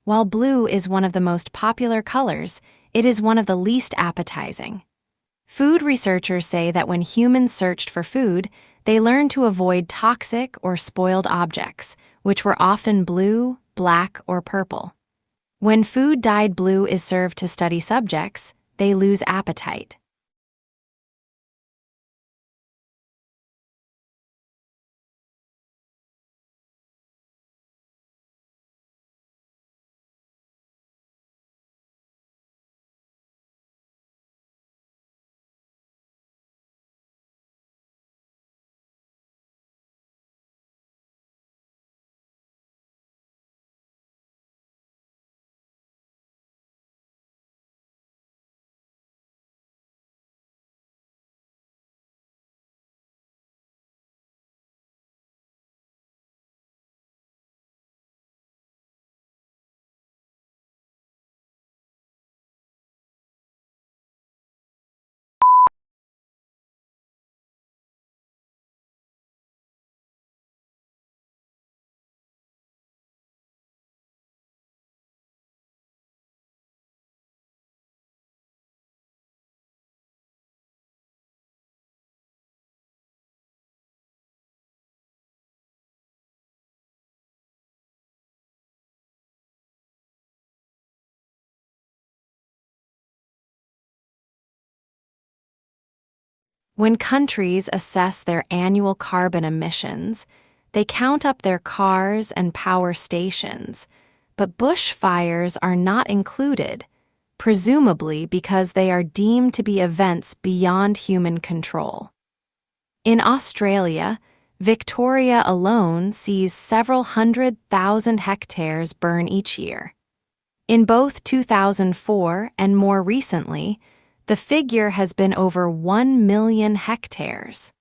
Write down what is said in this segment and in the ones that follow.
While blue is one of the most popular colors, it is one of the least appetizing. Food researchers say that when humans searched for food, they learned to avoid toxic or spoiled objects, which were often blue, black, or purple. When food dyed blue is served to study subjects, they lose appetite. When countries assess their annual carbon emissions, they count up their cars and power stations, but bushfires are not included, presumably because they are deemed to be events beyond human control. In Australia, Victoria alone sees several 100,000 hectares burn each year. In both 2004 and more recently, the figure has been over 1 million hectares.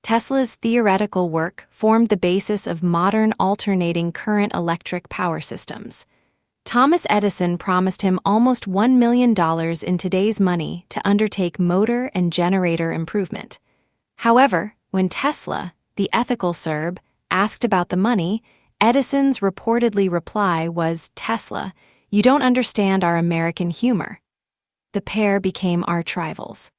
Tesla's theoretical work formed the basis of modern alternating current electric power systems. Thomas Edison promised him almost $1 million in today's money to undertake motor and generator improvement. However, when Tesla, the ethical Serb, asked about the money, Edison's reportedly reply was, "Tesla, you don't understand our American humor." The pair became arch rivals.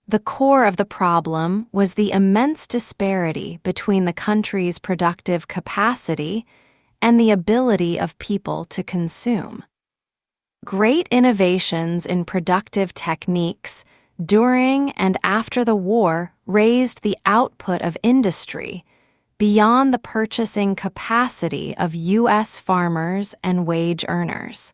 The core of the problem was the immense disparity between the country's productive capacity and the ability of people to consume. Great innovations in productive techniques during and after the war raised the output of industry beyond the purchasing capacity of U.S. farmers and wage earners.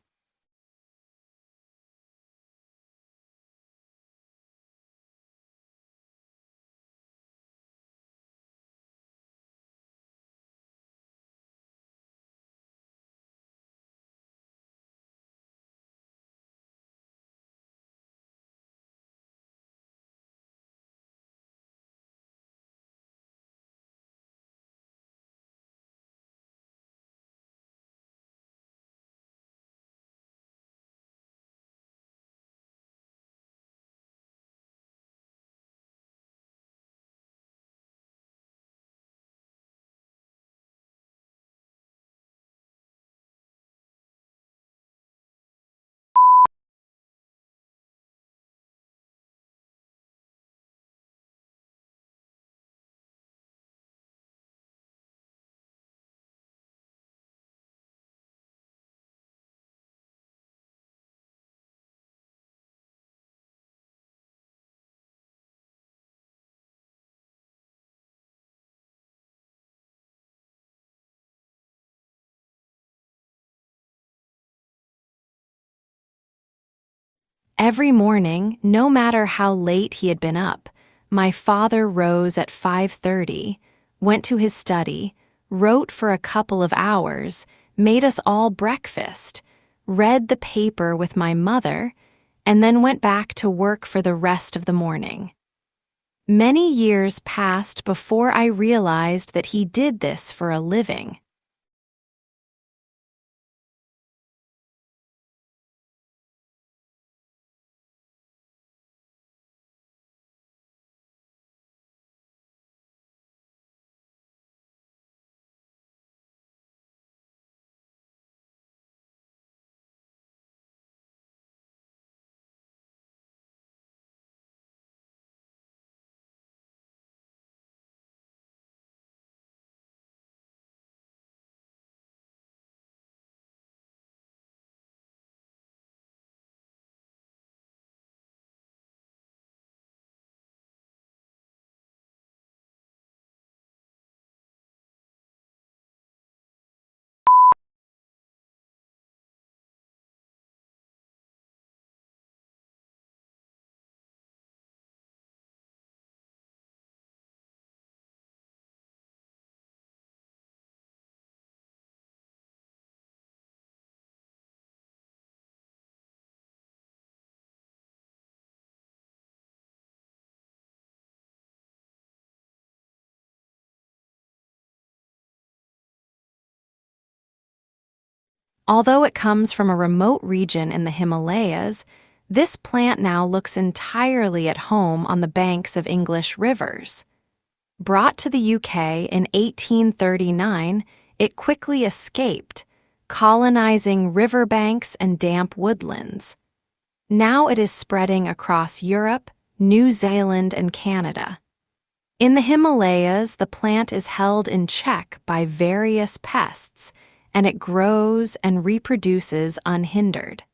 Every morning, no matter how late he had been up, my father rose at 5:30, went to his study, wrote for a couple of hours, made us all breakfast, read the paper with my mother, and then went back to work for the rest of the morning. Many years passed before I realized that he did this for a living. Although it comes from a remote region in the Himalayas, this plant now looks entirely at home on the banks of English rivers. Brought to the UK in 1839, it quickly escaped, colonizing riverbanks and damp woodlands. Now it is spreading across Europe, New Zealand, and Canada. In the Himalayas, the plant is held in check by various pests, and it grows and reproduces unhindered.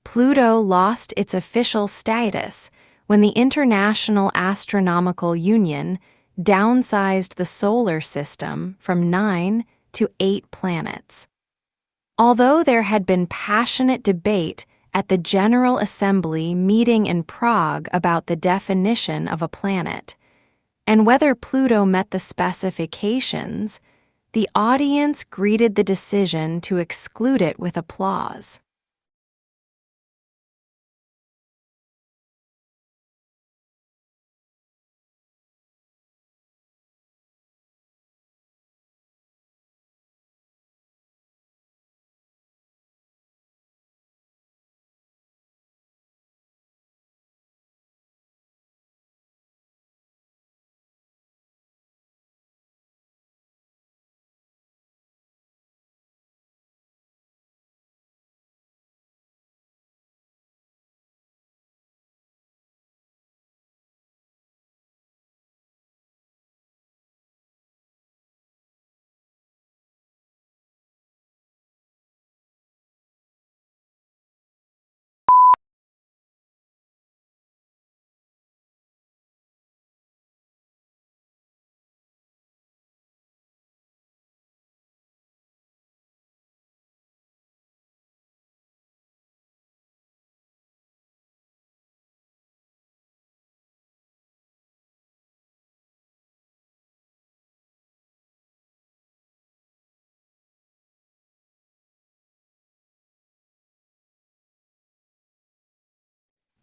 Pluto lost its official status when the International Astronomical Union downsized the solar system from 9 to 8 planets. Although there had been passionate debate at the General Assembly meeting in Prague about the definition of a planet, and whether Pluto met the specifications, the audience greeted the decision to exclude it with applause.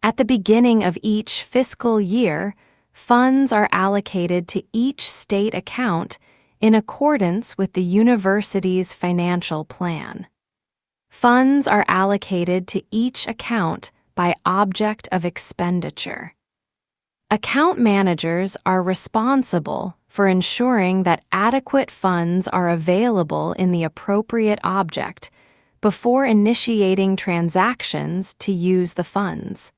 At the beginning of each fiscal year, funds are allocated to each state account in accordance with the university's financial plan. Funds are allocated to each account by object of expenditure. Account managers are responsible for ensuring that adequate funds are available in the appropriate object before initiating transactions to use the funds.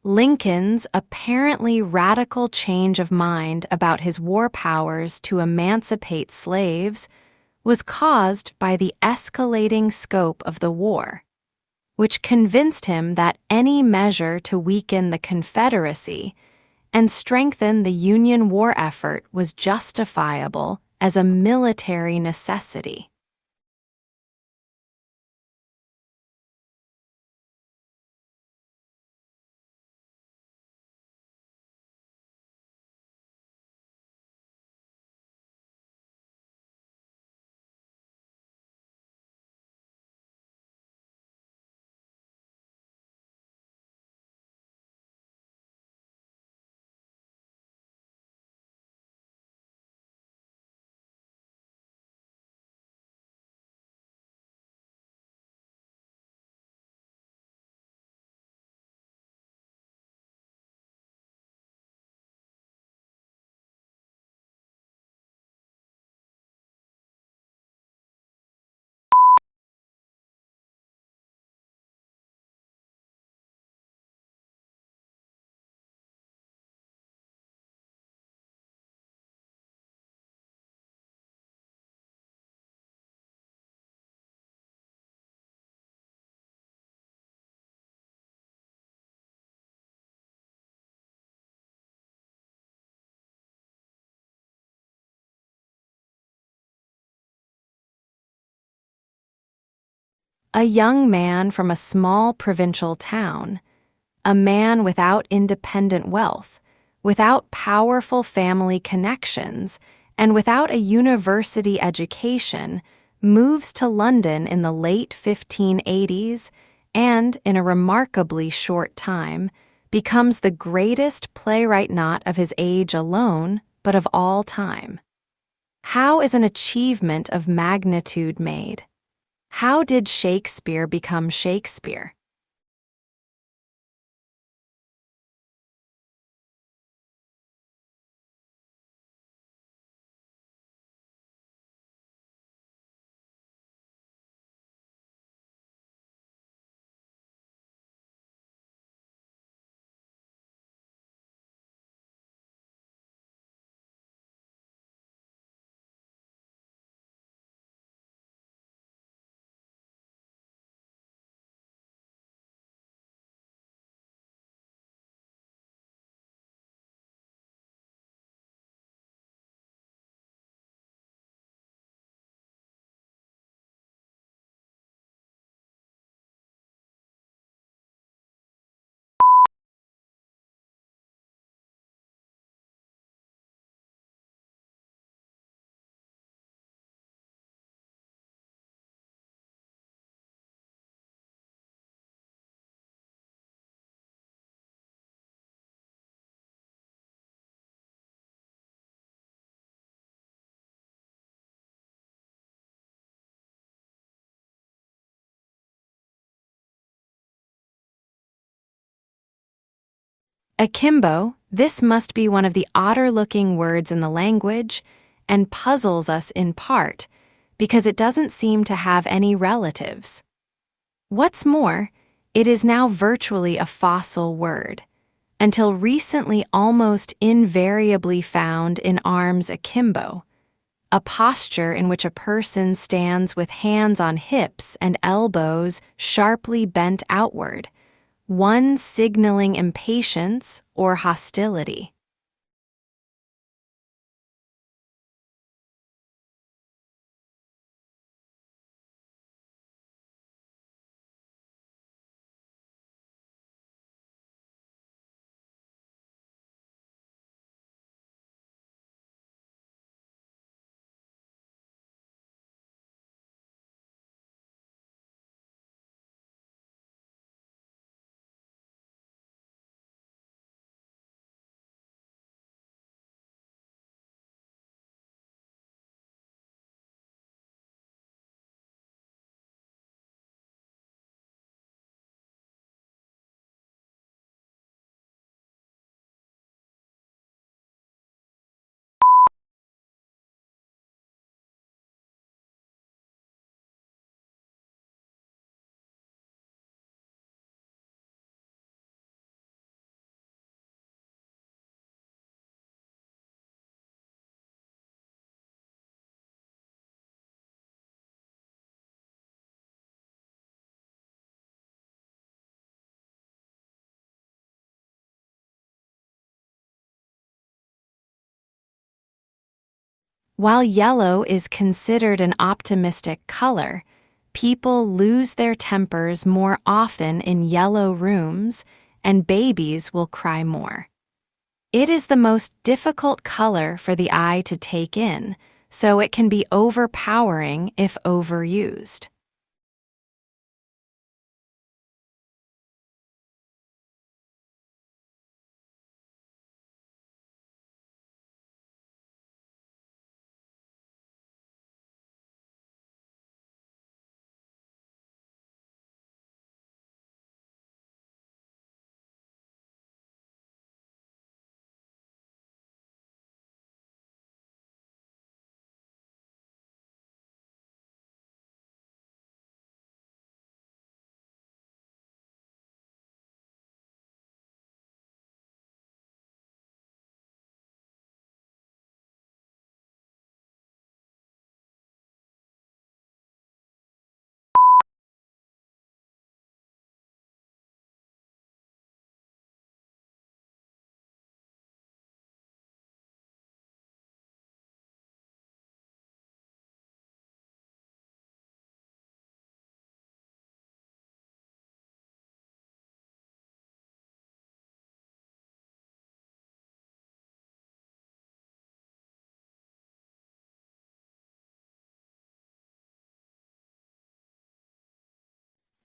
Lincoln's apparently radical change of mind about his war powers to emancipate slaves was caused by the escalating scope of the war, which convinced him that any measure to weaken the Confederacy and strengthen the Union war effort was justifiable as a military necessity. A young man from a small provincial town, a man without independent wealth, without powerful family connections, and without a university education, moves to London in the late 1580s and, in a remarkably short time, becomes the greatest playwright not of his age alone, but of all time. How is an achievement of magnitude made? How did Shakespeare become Shakespeare? Akimbo, this must be one of the odder-looking words in the language, and puzzles us in part, because it doesn't seem to have any relatives. What's more, it is now virtually a fossil word, until recently almost invariably found in arms akimbo, a posture in which a person stands with hands on hips and elbows sharply bent outward, one signaling impatience or hostility. While yellow is considered an optimistic color, people lose their tempers more often in yellow rooms, and babies will cry more. It is the most difficult color for the eye to take in, so it can be overpowering if overused.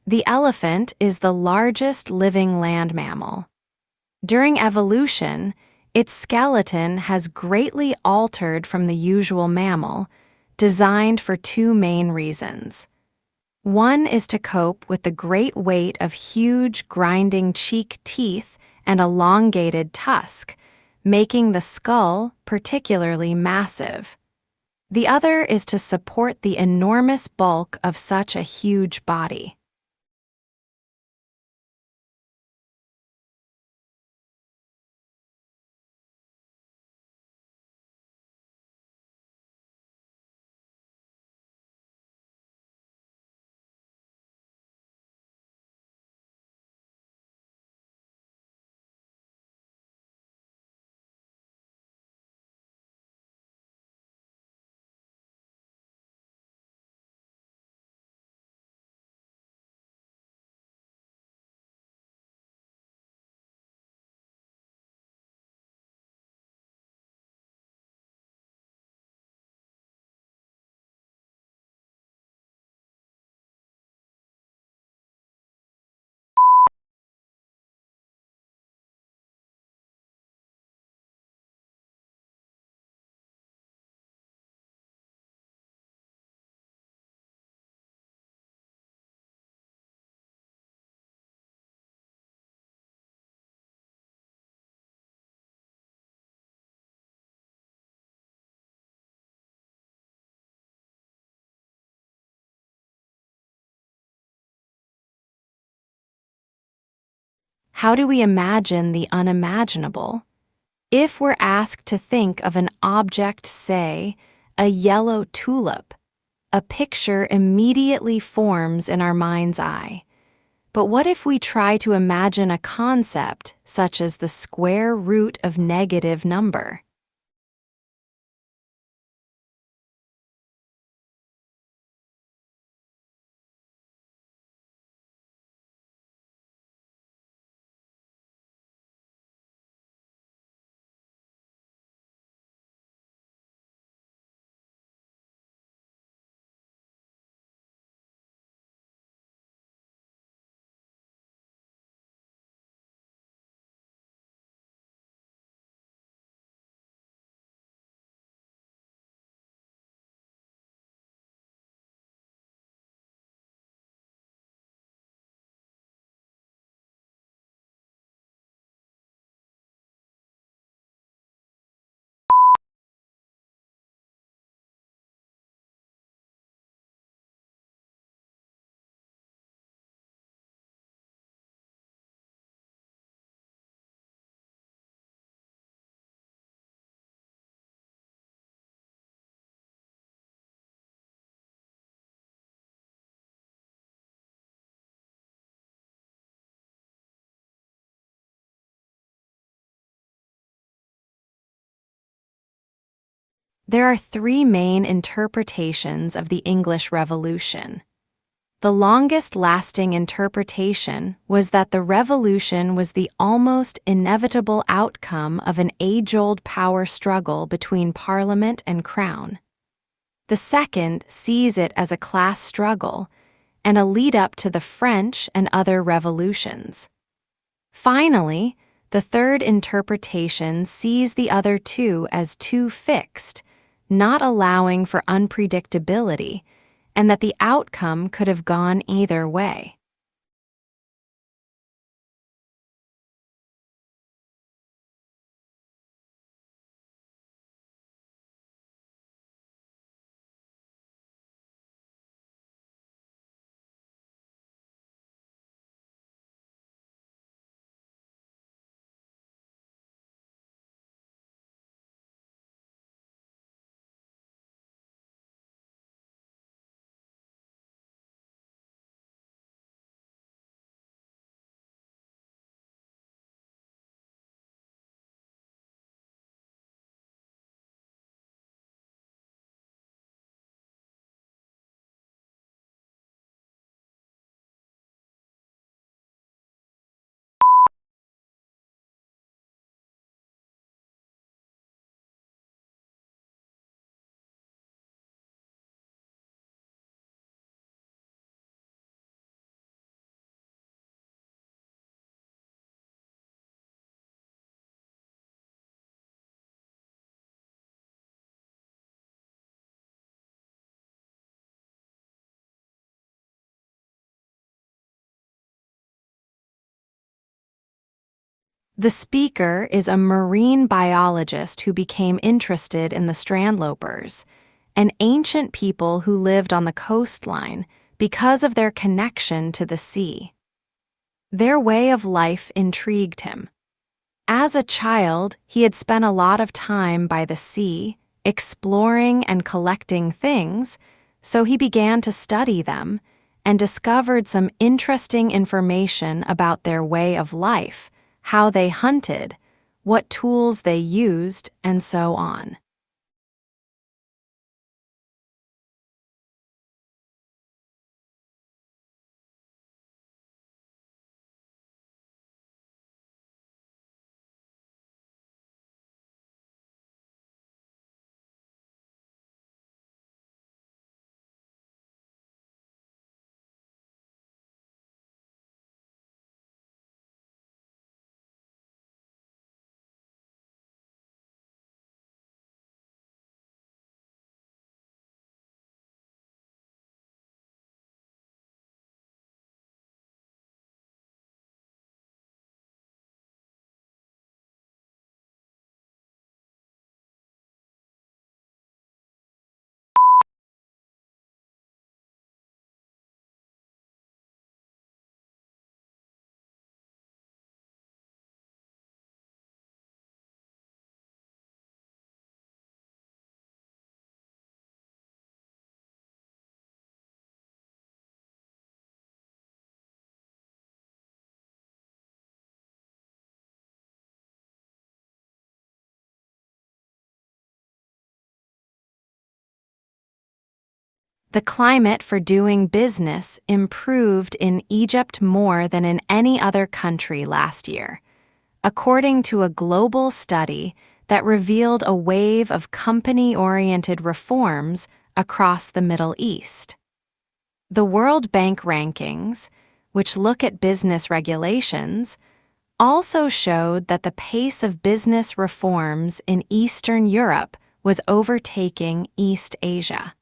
The elephant is the largest living land mammal. During evolution, its skeleton has greatly altered from the usual mammal, designed for two main reasons. One is to cope with the great weight of huge, grinding cheek teeth and elongated tusk, making the skull particularly massive. The other is to support the enormous bulk of such a huge body. How do we imagine the unimaginable? If we're asked to think of an object, say, a yellow tulip, a picture immediately forms in our mind's eye. But what if we try to imagine a concept such as the square root of negative number? There are three main interpretations of the English Revolution. The longest-lasting interpretation was that the revolution was the almost inevitable outcome of an age-old power struggle between Parliament and Crown. The second sees it as a class struggle and a lead-up to the French and other revolutions. Finally, the third interpretation sees the other two as too fixed, not allowing for unpredictability, and that the outcome could have gone either way. The speaker is a marine biologist who became interested in the strandlopers, an ancient people who lived on the coastline because of their connection to the sea. Their way of life intrigued him. As a child, he had spent a lot of time by the sea, exploring and collecting things, so he began to study them and discovered some interesting information about their way of life, how they hunted, what tools they used, and so on. The climate for doing business improved in Egypt more than in any other country last year, according to a global study that revealed a wave of company-oriented reforms across the Middle East. The World Bank rankings, which look at business regulations, also showed that the pace of business reforms in Eastern Europe was overtaking East Asia.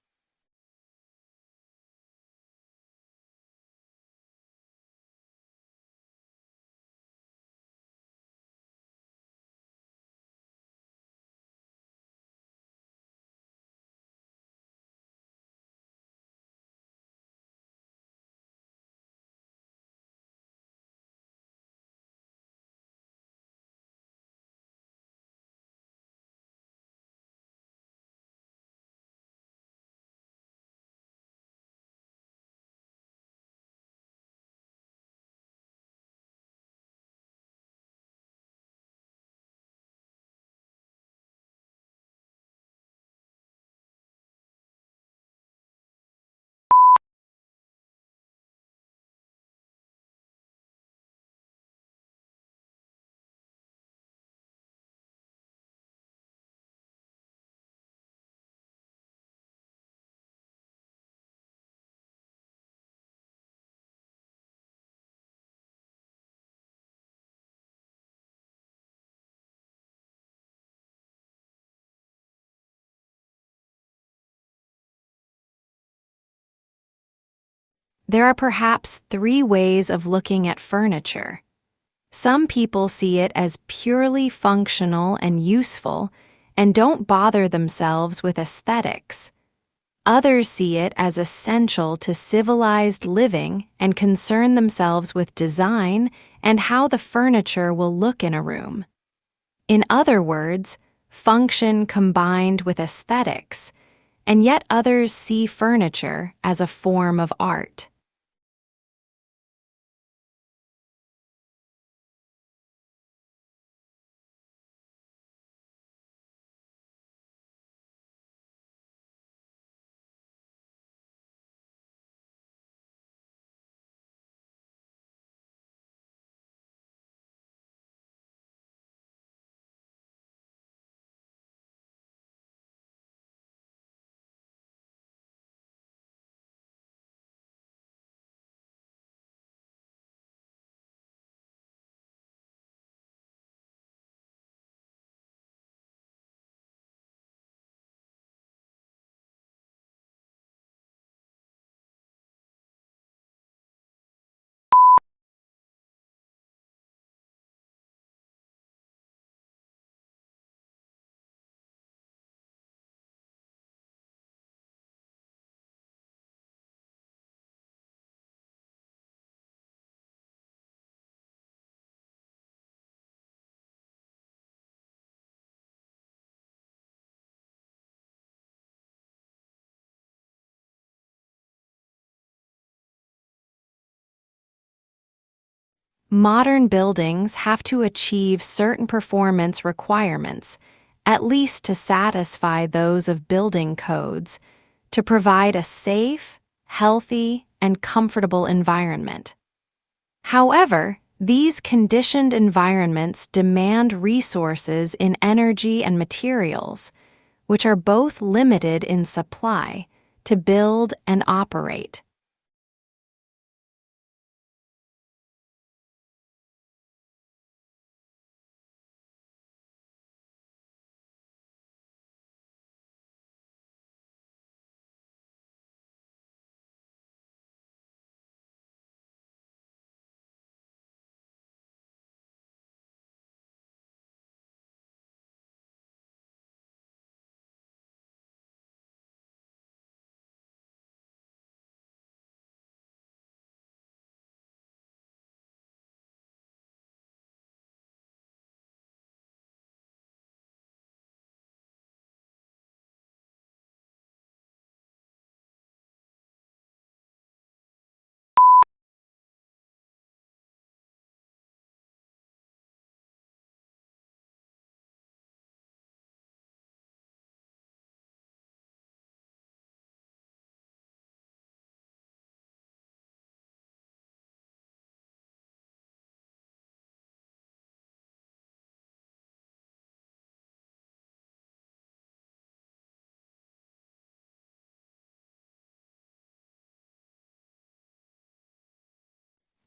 There are perhaps three ways of looking at furniture. Some people see it as purely functional and useful and don't bother themselves with aesthetics. Others see it as essential to civilized living and concern themselves with design and how the furniture will look in a room. In other words, function combined with aesthetics, and yet others see furniture as a form of art. Modern buildings have to achieve certain performance requirements, at least to satisfy those of building codes, to provide a safe, healthy, and comfortable environment. However, these conditioned environments demand resources in energy and materials, which are both limited in supply, to build and operate.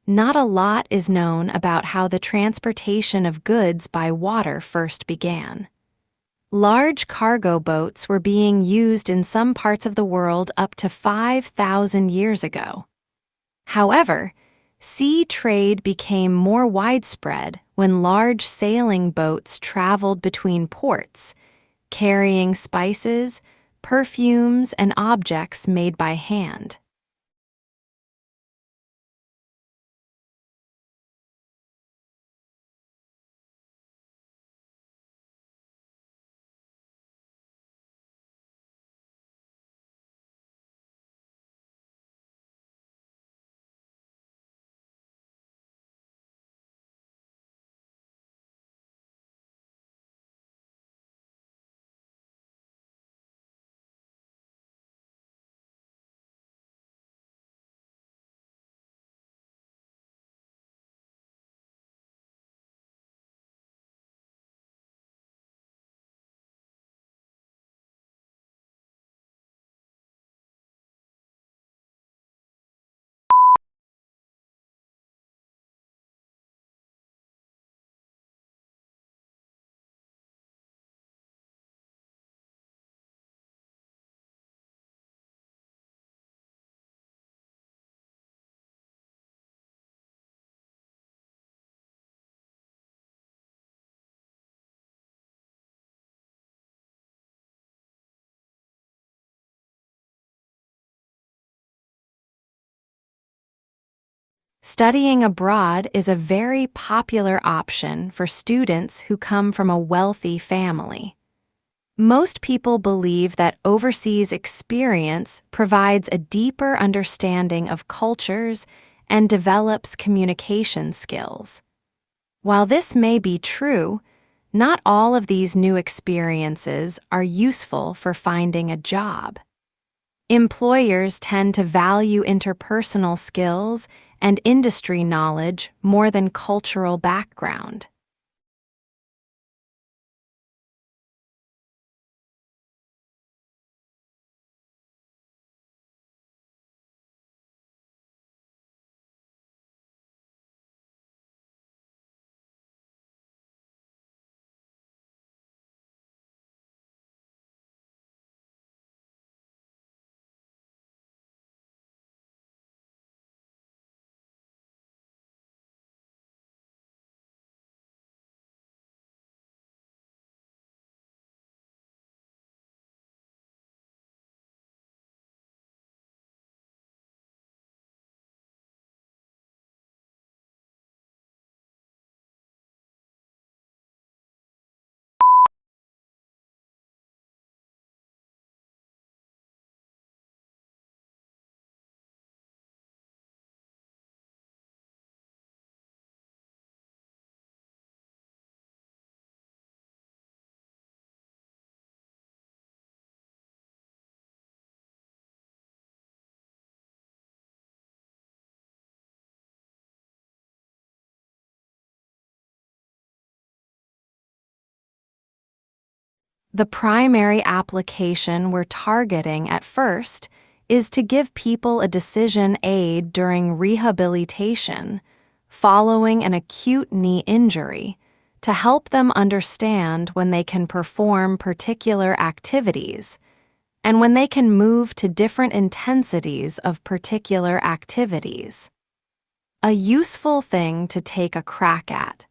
Not a lot is known about how the transportation of goods by water first began. Large cargo boats were being used in some parts of the world up to 5,000 years ago. However, sea trade became more widespread when large sailing boats traveled between ports, carrying spices, perfumes, and objects made by hand. Studying abroad is a very popular option for students who come from a wealthy family. Most people believe that overseas experience provides a deeper understanding of cultures and develops communication skills. While this may be true, not all of these new experiences are useful for finding a job. Employers tend to value interpersonal skills and industry knowledge more than cultural background. The primary application we're targeting at first is to give people a decision aid during rehabilitation following an acute knee injury to help them understand when they can perform particular activities and when they can move to different intensities of particular activities. A useful thing to take a crack at.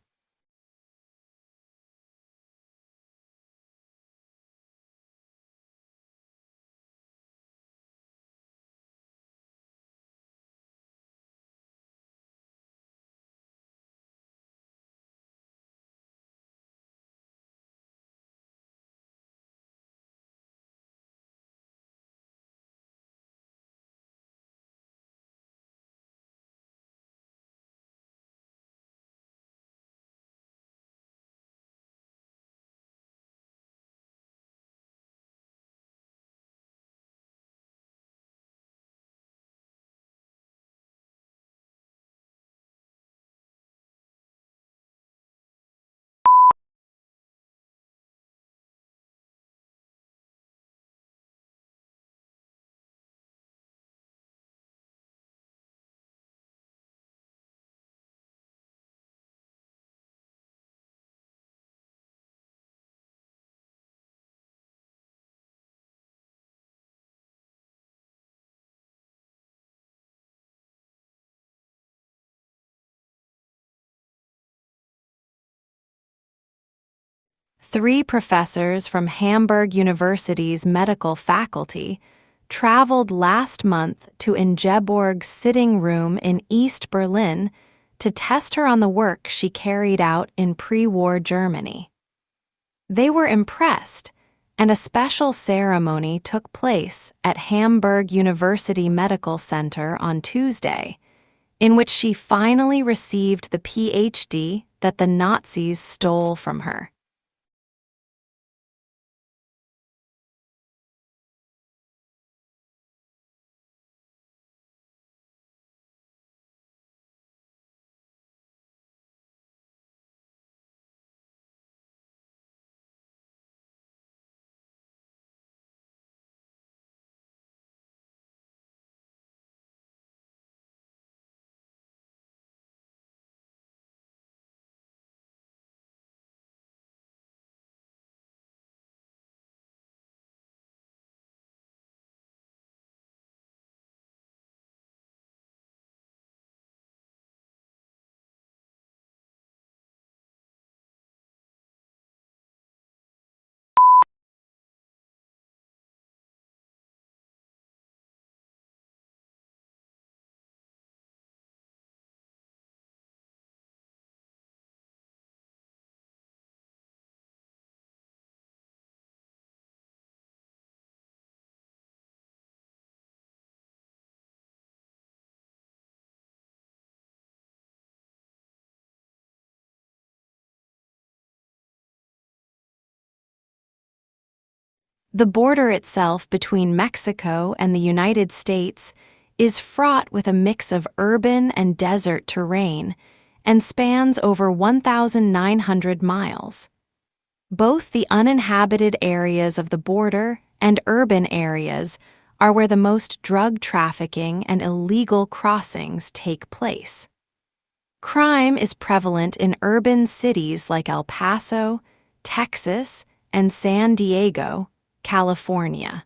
Three professors from Hamburg University's medical faculty traveled last month to Ingeborg's sitting room in East Berlin to test her on the work she carried out in pre-war Germany. They were impressed, and a special ceremony took place at Hamburg University Medical Center on Tuesday, in which she finally received the PhD that the Nazis stole from her. The border itself between Mexico and the United States is fraught with a mix of urban and desert terrain and spans over 1,900 miles. Both the uninhabited areas of the border and urban areas are where the most drug trafficking and illegal crossings take place. Crime is prevalent in urban cities like El Paso, Texas, and San Diego, California.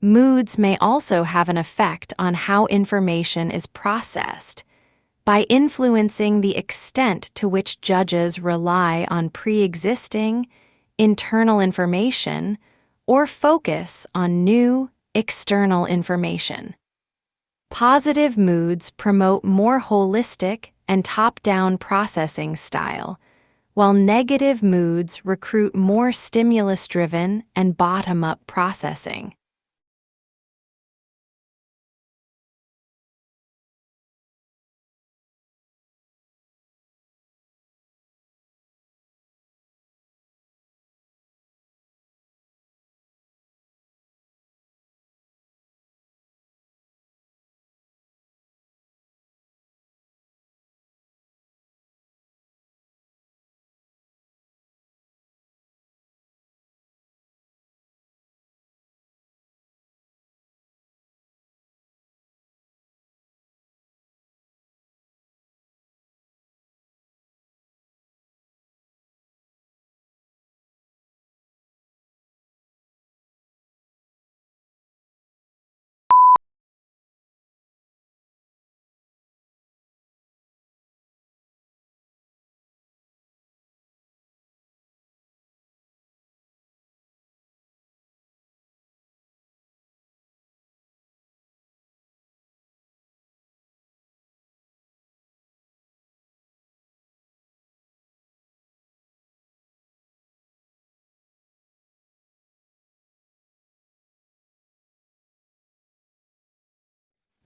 Moods may also have an effect on how information is processed by influencing the extent to which judges rely on pre-existing, internal information or focus on new, external information. Positive moods promote more holistic and top-down processing style, while negative moods recruit more stimulus-driven and bottom-up processing.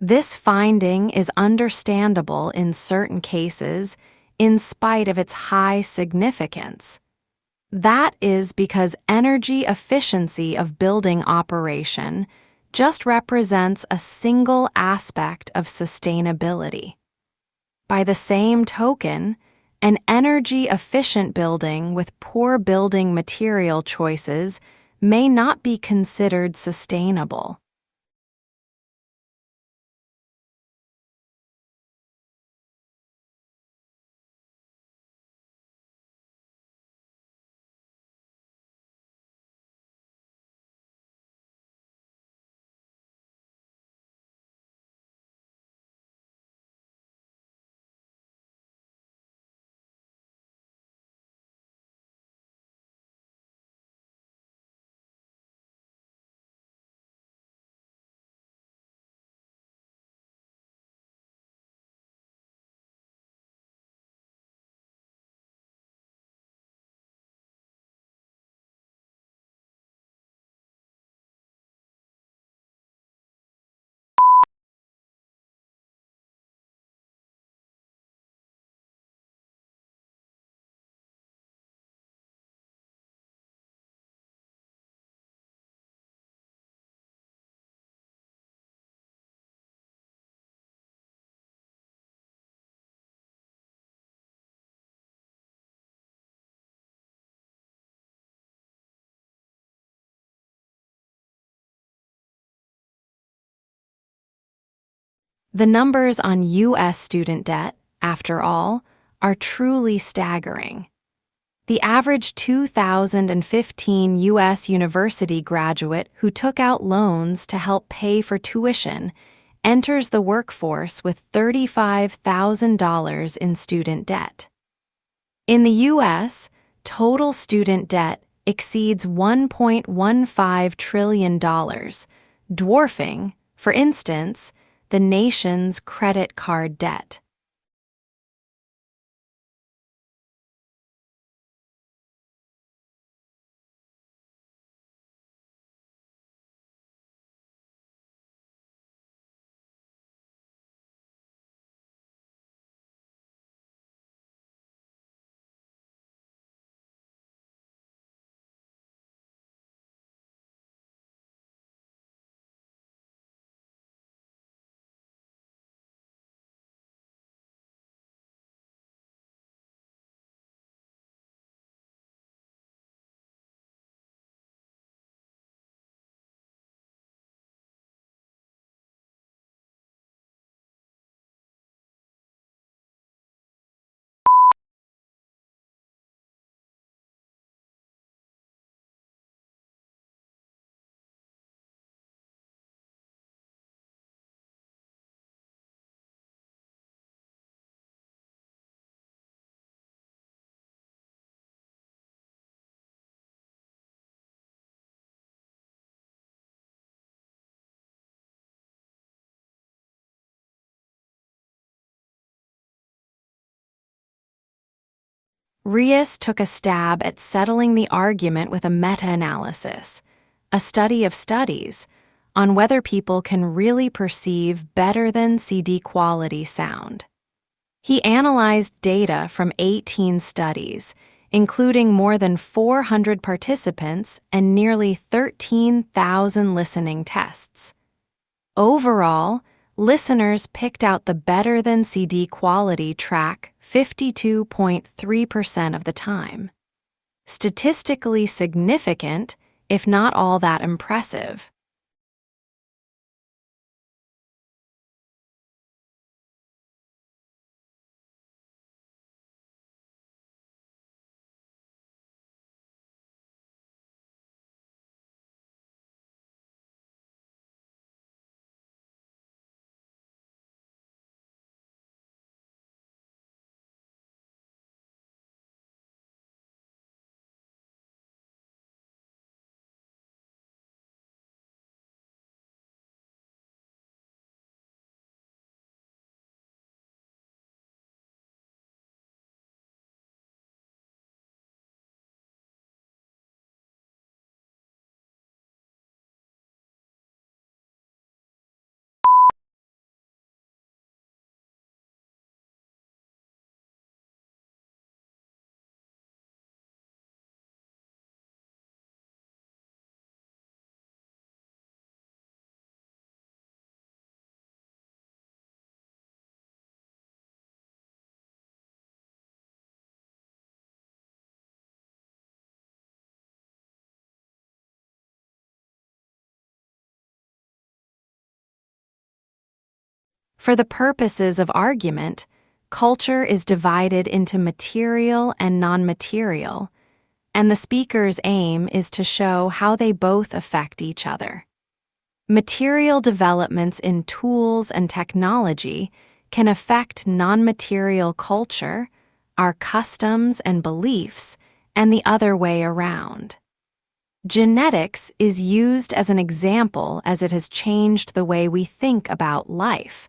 This finding is understandable in certain cases in spite of its high significance. That is because energy efficiency of building operation just represents a single aspect of sustainability. By the same token, an energy-efficient building with poor building material choices may not be considered sustainable. The numbers on U.S. student debt, after all, are truly staggering. The average 2015 U.S. university graduate who took out loans to help pay for tuition enters the workforce with $35,000 in student debt. In the U.S., total student debt exceeds $1.15 trillion, dwarfing, for instance, the nation's credit card debt. Rios took a stab at settling the argument with a meta-analysis, a study of studies, on whether people can really perceive better than CD quality sound. He analyzed data from 18 studies, including more than 400 participants and nearly 13,000 listening tests. Overall, listeners picked out the better than CD quality track 52.3% of the time. Statistically significant, if not all that impressive. For the purposes of argument, culture is divided into material and non-material, and the speaker's aim is to show how they both affect each other. Material developments in tools and technology can affect non-material culture, our customs and beliefs, and the other way around. Genetics is used as an example as it has changed the way we think about life,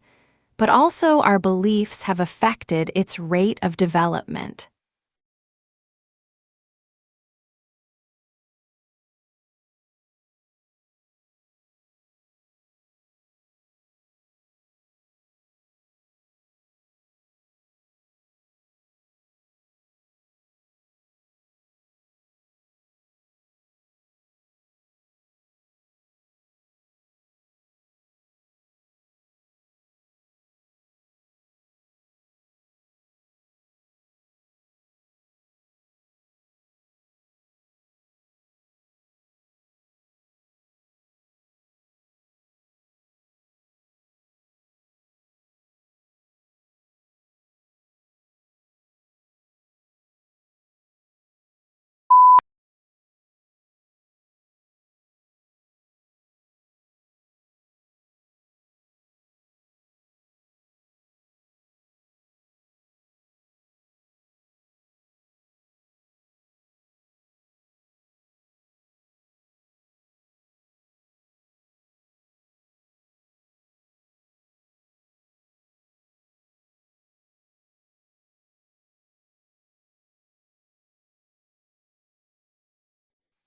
but also our beliefs have affected its rate of development.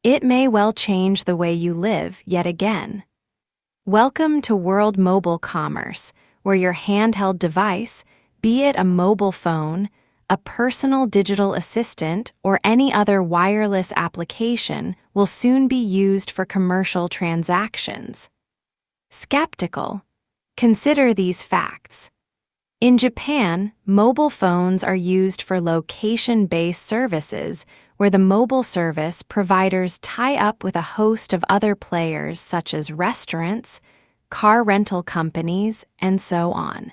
It may well change the way you live yet again. Welcome to World Mobile Commerce, where your handheld device, be it a mobile phone, a personal digital assistant, or any other wireless application, will soon be used for commercial transactions. Skeptical? Consider these facts. In Japan, mobile phones are used for location-based services where the mobile service providers tie up with a host of other players such as restaurants, car rental companies, and so on.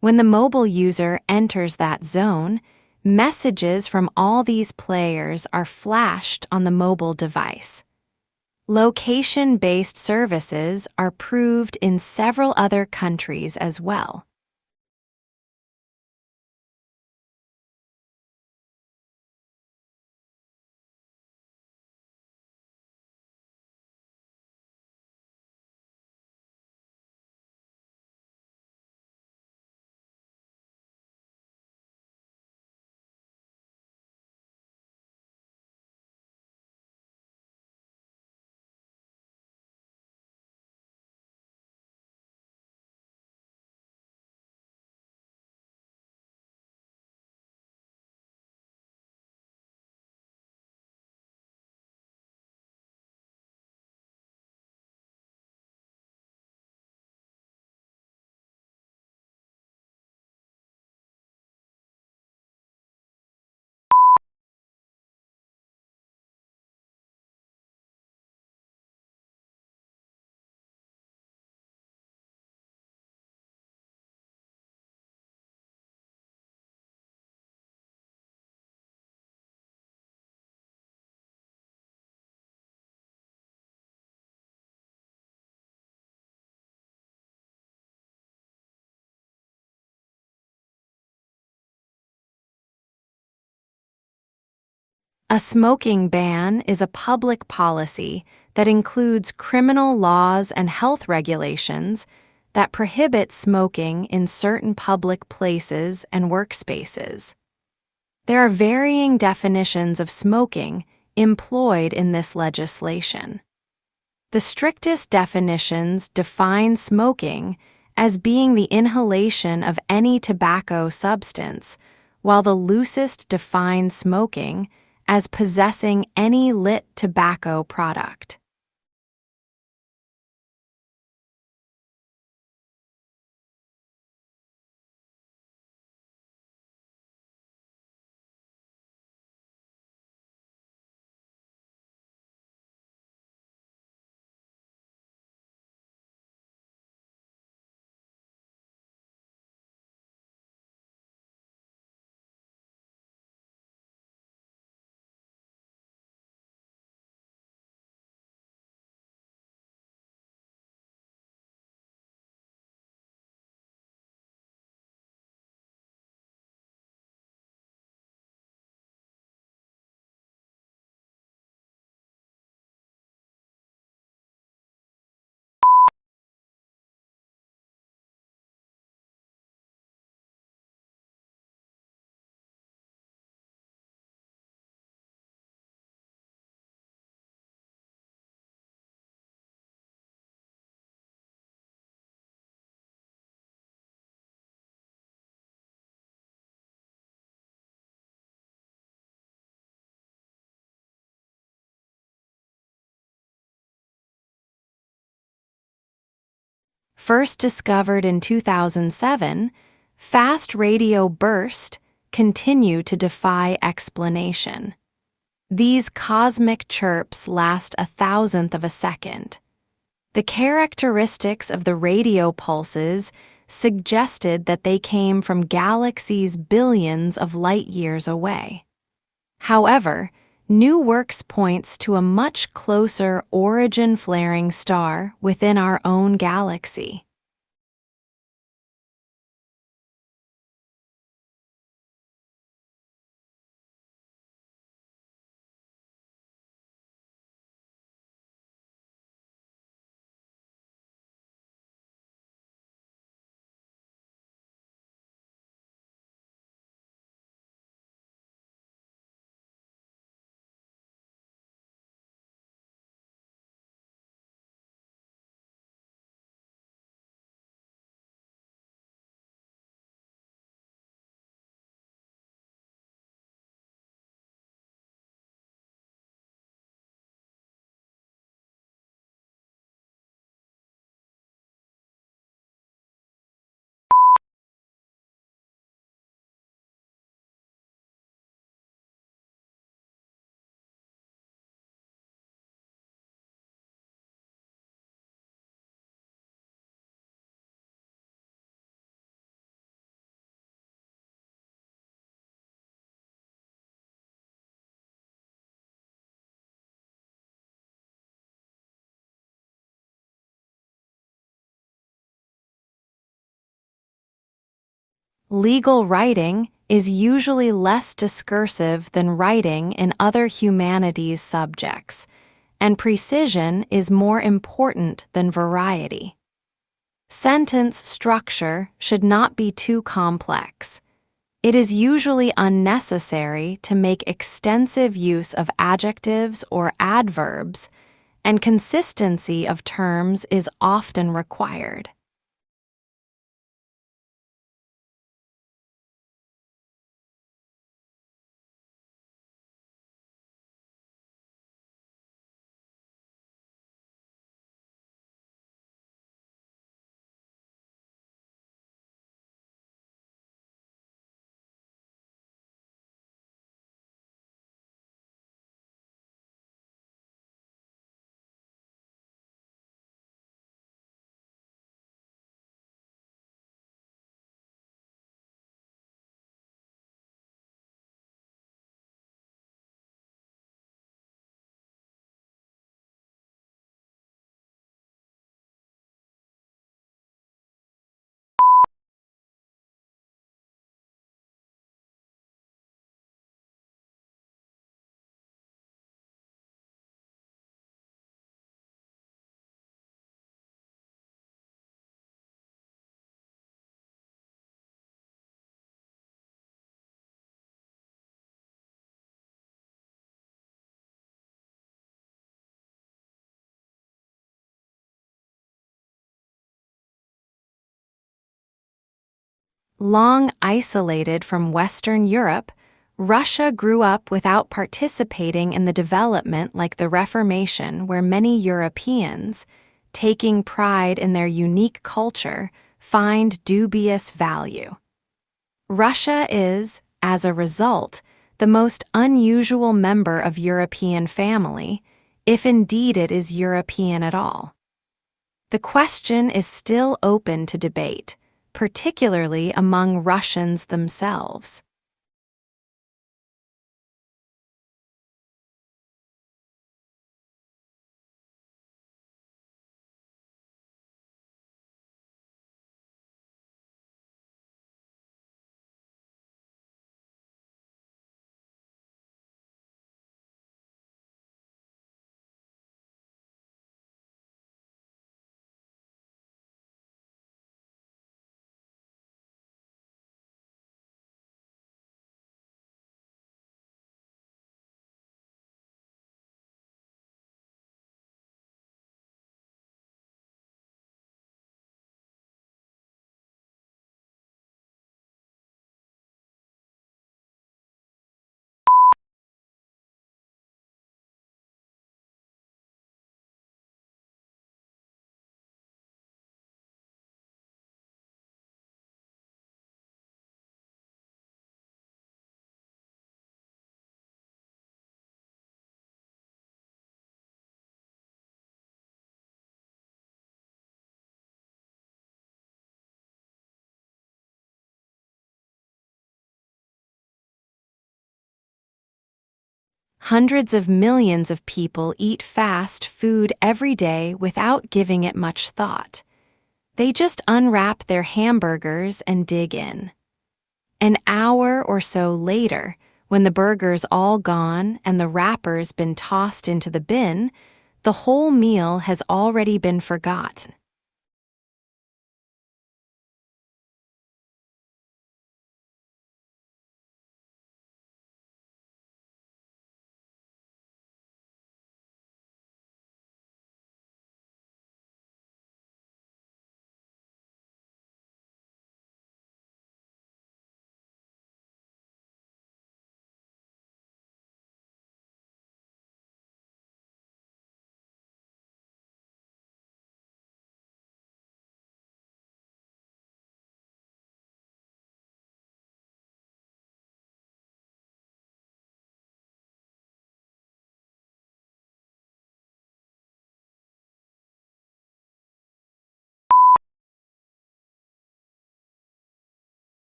When the mobile user enters that zone, messages from all these players are flashed on the mobile device. Location-based services are proved in several other countries as well. A smoking ban is a public policy that includes criminal laws and health regulations that prohibit smoking in certain public places and workspaces. There are varying definitions of smoking employed in this legislation. The strictest definitions define smoking as being the inhalation of any tobacco substance, while the loosest define smoking as possessing any lit tobacco product. First discovered in 2007, fast radio bursts continue to defy explanation. These cosmic chirps last 1,000th of a second. The characteristics of the radio pulses suggested that they came from galaxies billions of light years away. However, new works points to a much closer origin flaring star within our own galaxy. Legal writing is usually less discursive than writing in other humanities subjects, and precision is more important than variety. Sentence structure should not be too complex. It is usually unnecessary to make extensive use of adjectives or adverbs, and consistency of terms is often required. Long isolated from Western Europe, Russia grew up without participating in the development like the Reformation, where many Europeans, taking pride in their unique culture, find dubious value. Russia is, as a result, the most unusual member of European family, if indeed it is European at all. The question is still open to debate, particularly among Russians themselves. Hundreds of millions of people eat fast food every day without giving it much thought. They just unwrap their hamburgers and dig in. An hour or so later, when the burger's all gone and the wrapper's been tossed into the bin, the whole meal has already been forgotten.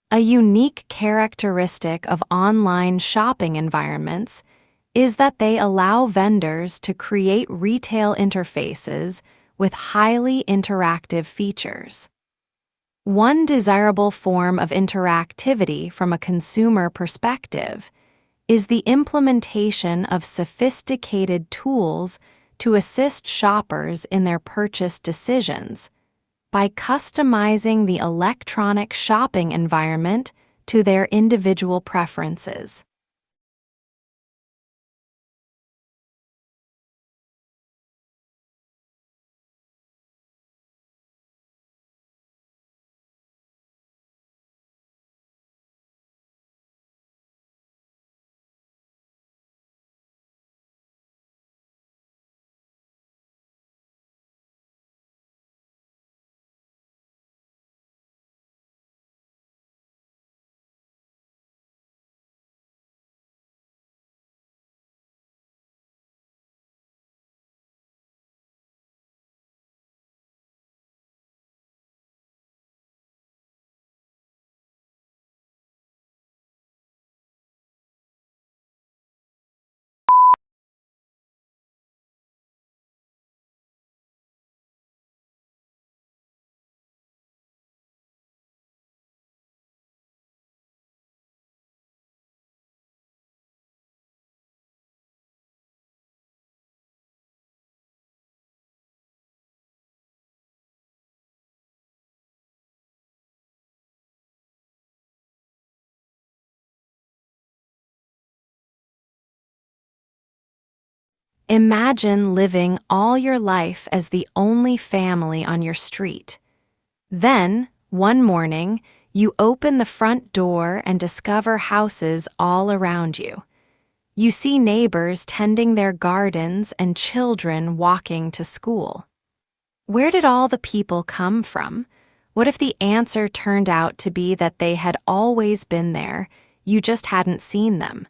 A unique characteristic of online shopping environments is that they allow vendors to create retail interfaces with highly interactive features. One desirable form of interactivity from a consumer perspective is the implementation of sophisticated tools to assist shoppers in their purchase decisions by customizing the electronic shopping environment to their individual preferences. Imagine living all your life as the only family on your street. Then, one morning, you open the front door and discover houses all around you. You see neighbors tending their gardens and children walking to school. Where did all the people come from? What if the answer turned out to be that they had always been there, you just hadn't seen them?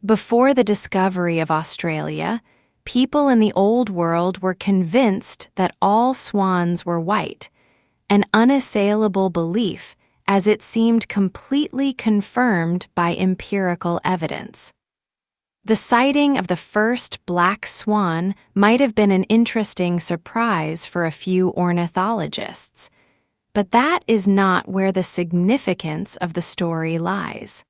Before the discovery of Australia, people in the Old World were convinced that all swans were white, an unassailable belief as it seemed completely confirmed by empirical evidence. The sighting of the first black swan might have been an interesting surprise for a few ornithologists, but that is not where the significance of the story lies.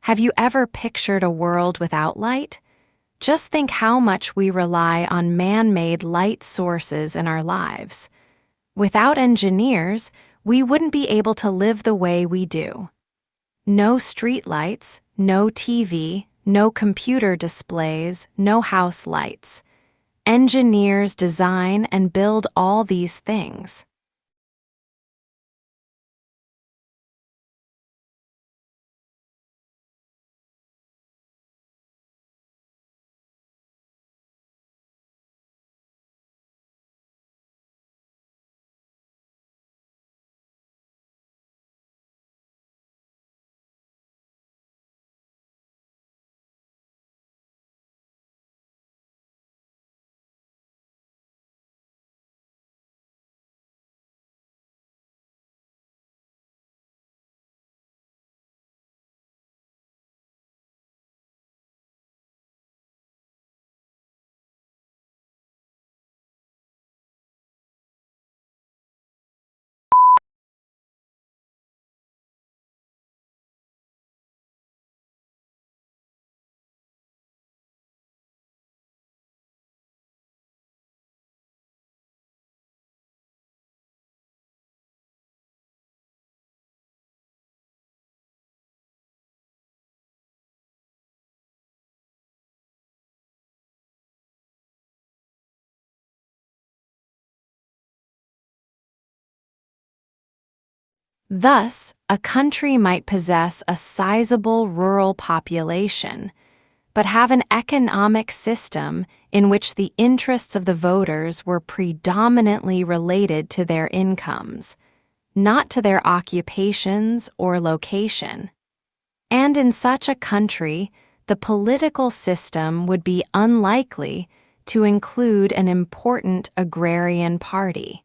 Have you ever pictured a world without light? Just think how much we rely on man-made light sources in our lives. Without engineers, we wouldn't be able to live the way we do. No streetlights, no TV, no computer displays, no house lights. Engineers design and build all these things. Thus, a country might possess a sizable rural population, but have an economic system in which the interests of the voters were predominantly related to their incomes, not to their occupations or location. And in such a country, the political system would be unlikely to include an important agrarian party.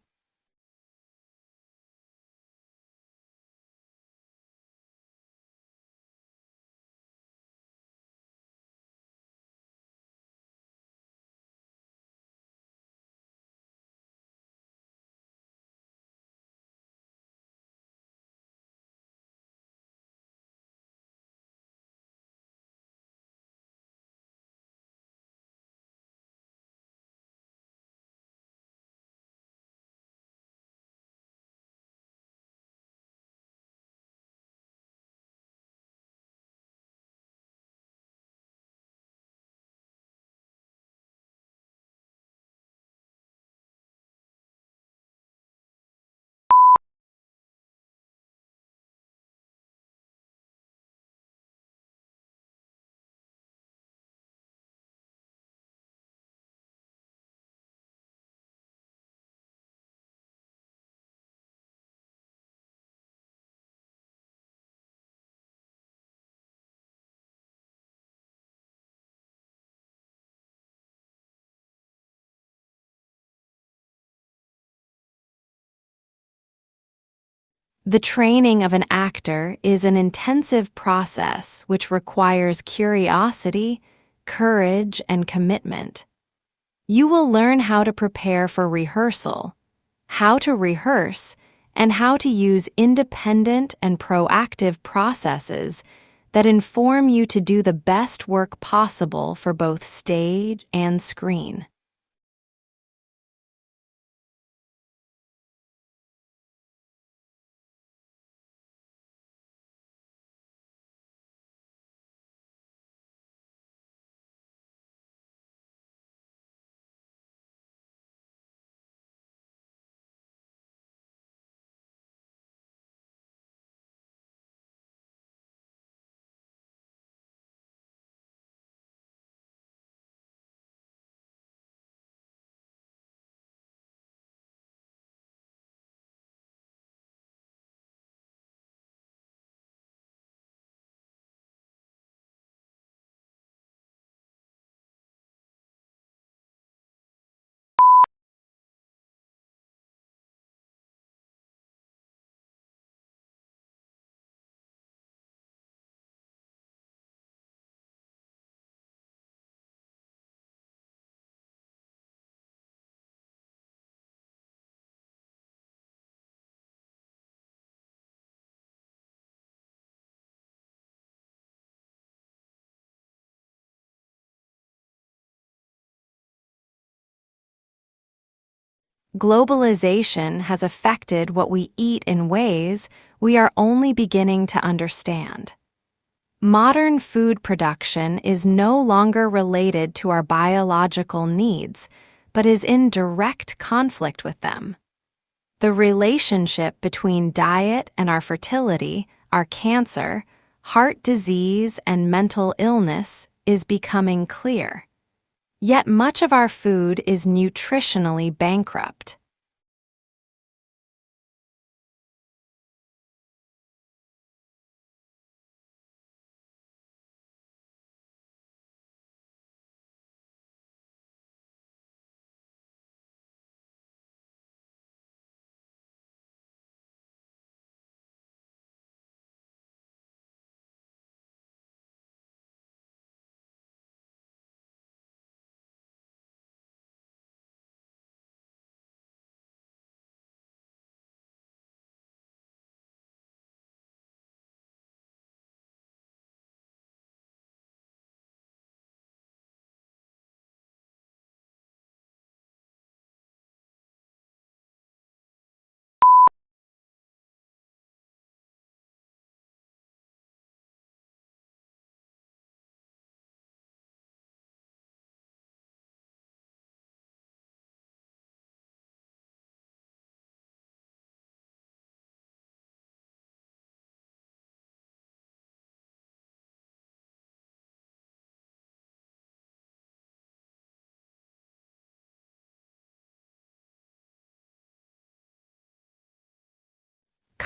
The training of an actor is an intensive process which requires curiosity, courage, and commitment. You will learn how to prepare for rehearsal, how to rehearse, and how to use independent and proactive processes that inform you to do the best work possible for both stage and screen. Globalization has affected what we eat in ways we are only beginning to understand. Modern food production is no longer related to our biological needs, but is in direct conflict with them. The relationship between diet and our fertility, our cancer, heart disease, and mental illness is becoming clear. Yet much of our food is nutritionally bankrupt.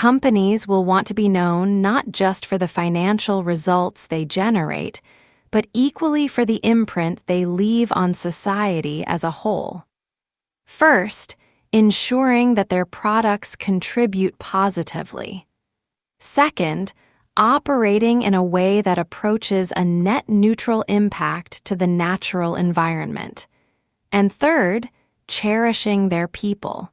Companies will want to be known not just for the financial results they generate, but equally for the imprint they leave on society as a whole. First, ensuring that their products contribute positively. Second, operating in a way that approaches a net neutral impact to the natural environment. And third, cherishing their people.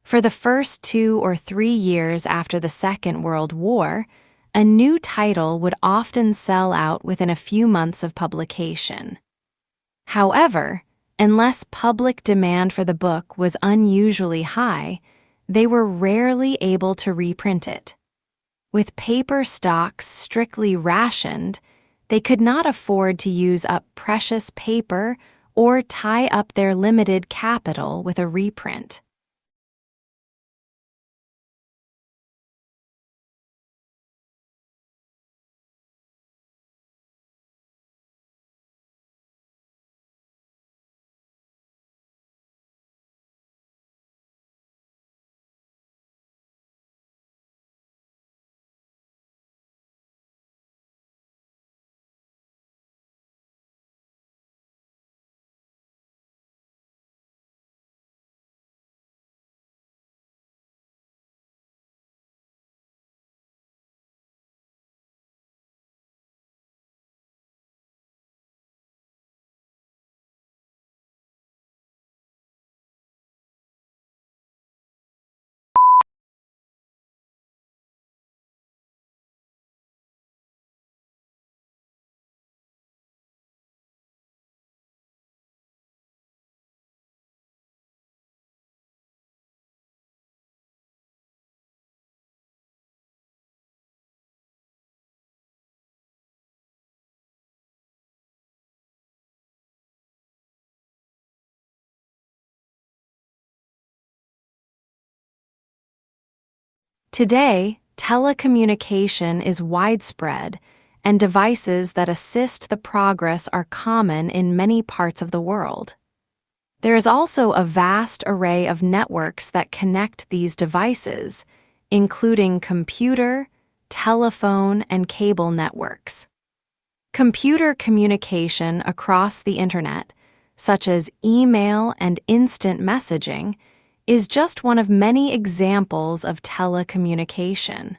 For the first 2 or 3 years after the Second World War, a new title would often sell out within a few months of publication. However, unless public demand for the book was unusually high, they were rarely able to reprint it. With paper stocks strictly rationed, they could not afford to use up precious paper or tie up their limited capital with a reprint. Today, telecommunication is widespread, and devices that assist the progress are common in many parts of the world. There is also a vast array of networks that connect these devices, including computer, telephone, and cable networks. Computer communication across the internet, such as email and instant messaging, is just one of many examples of telecommunication.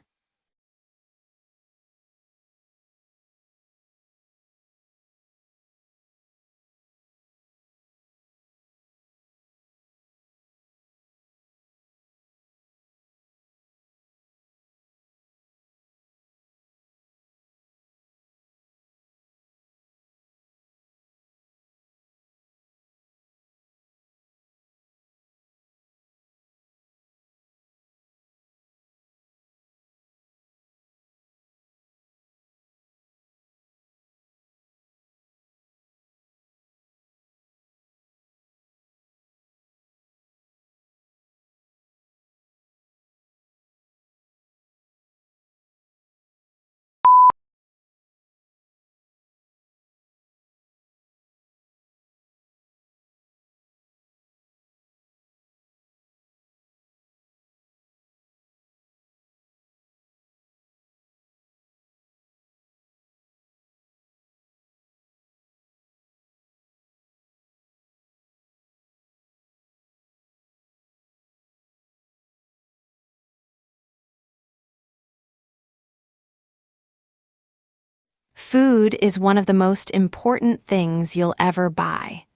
Food is one of the most important things you'll ever buy.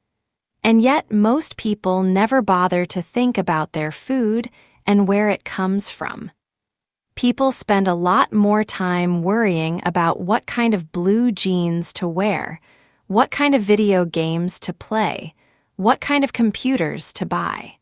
And yet, most people never bother to think about their food and where it comes from. People spend a lot more time worrying about what kind of blue jeans to wear, what kind of video games to play, what kind of computers to buy.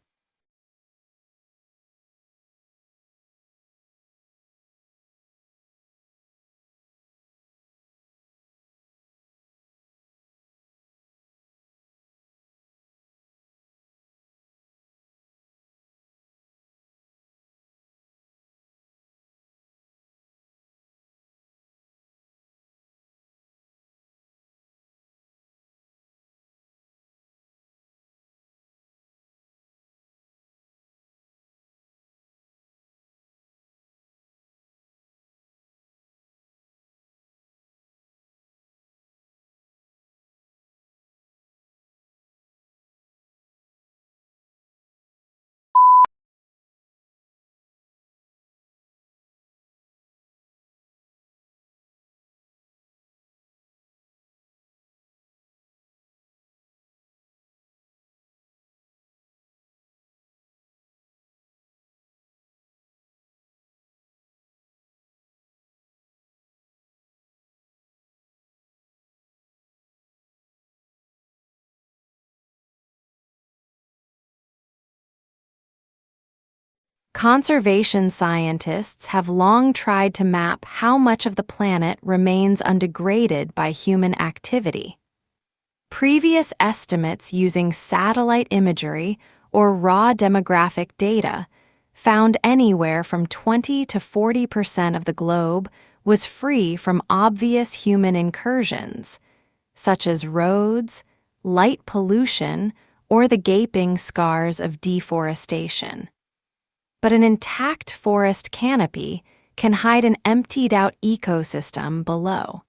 Conservation scientists have long tried to map how much of the planet remains undegraded by human activity. Previous estimates using satellite imagery or raw demographic data found anywhere from 20 to 40% of the globe was free from obvious human incursions, such as roads, light pollution, or the gaping scars of deforestation. But an intact forest canopy can hide an emptied-out ecosystem below.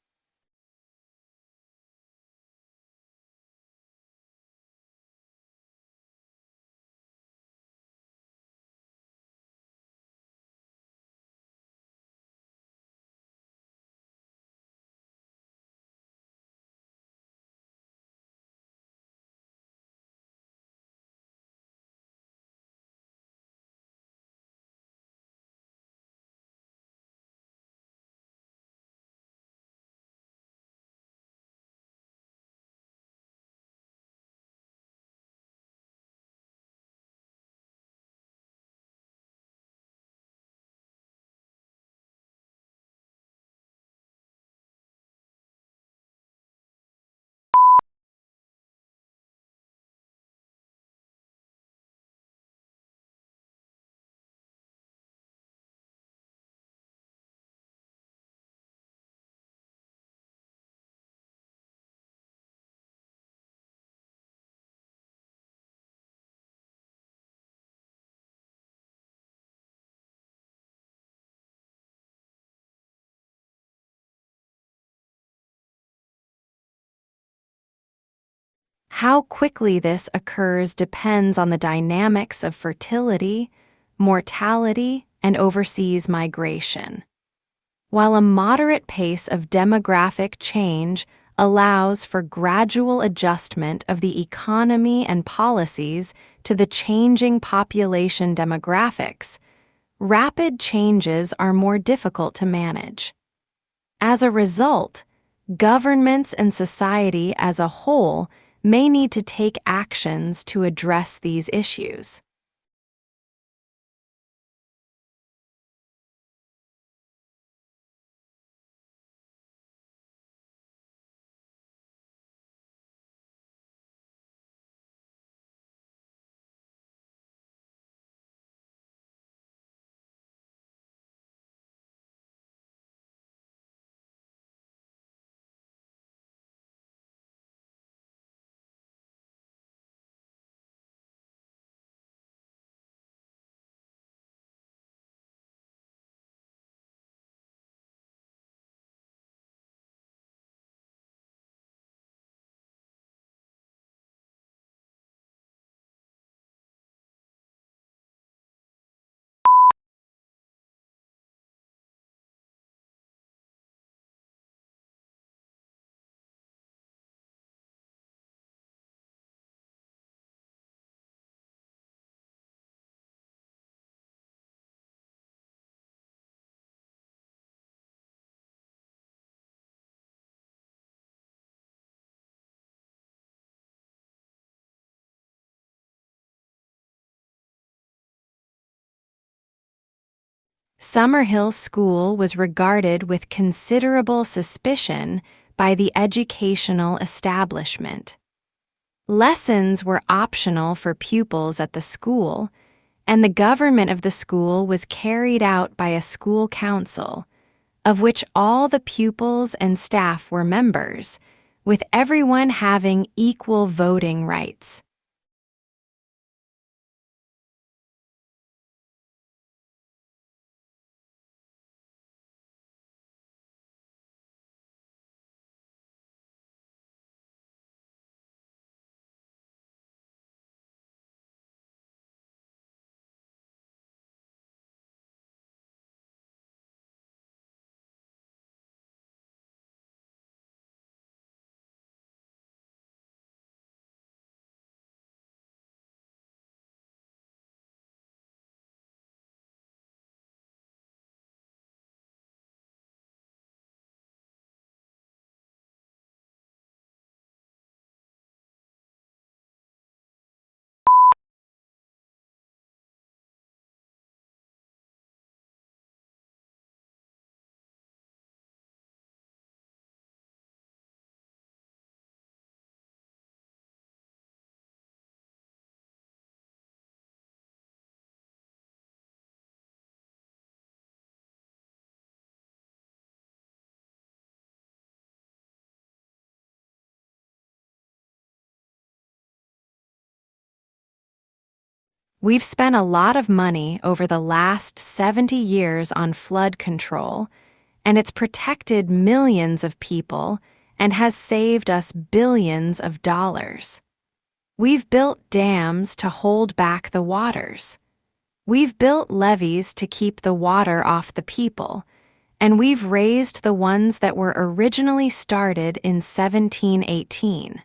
How quickly this occurs depends on the dynamics of fertility, mortality, and overseas migration. While a moderate pace of demographic change allows for gradual adjustment of the economy and policies to the changing population demographics, rapid changes are more difficult to manage. As a result, governments and society as a whole may need to take actions to address these issues. Summerhill School was regarded with considerable suspicion by the educational establishment. Lessons were optional for pupils at the school, and the government of the school was carried out by a school council, of which all the pupils and staff were members, with everyone having equal voting rights. We've spent a lot of money over the last 70 years on flood control, and it's protected millions of people and has saved us billions of dollars. We've built dams to hold back the waters. We've built levees to keep the water off the people, and we've raised the ones that were originally started in 1718.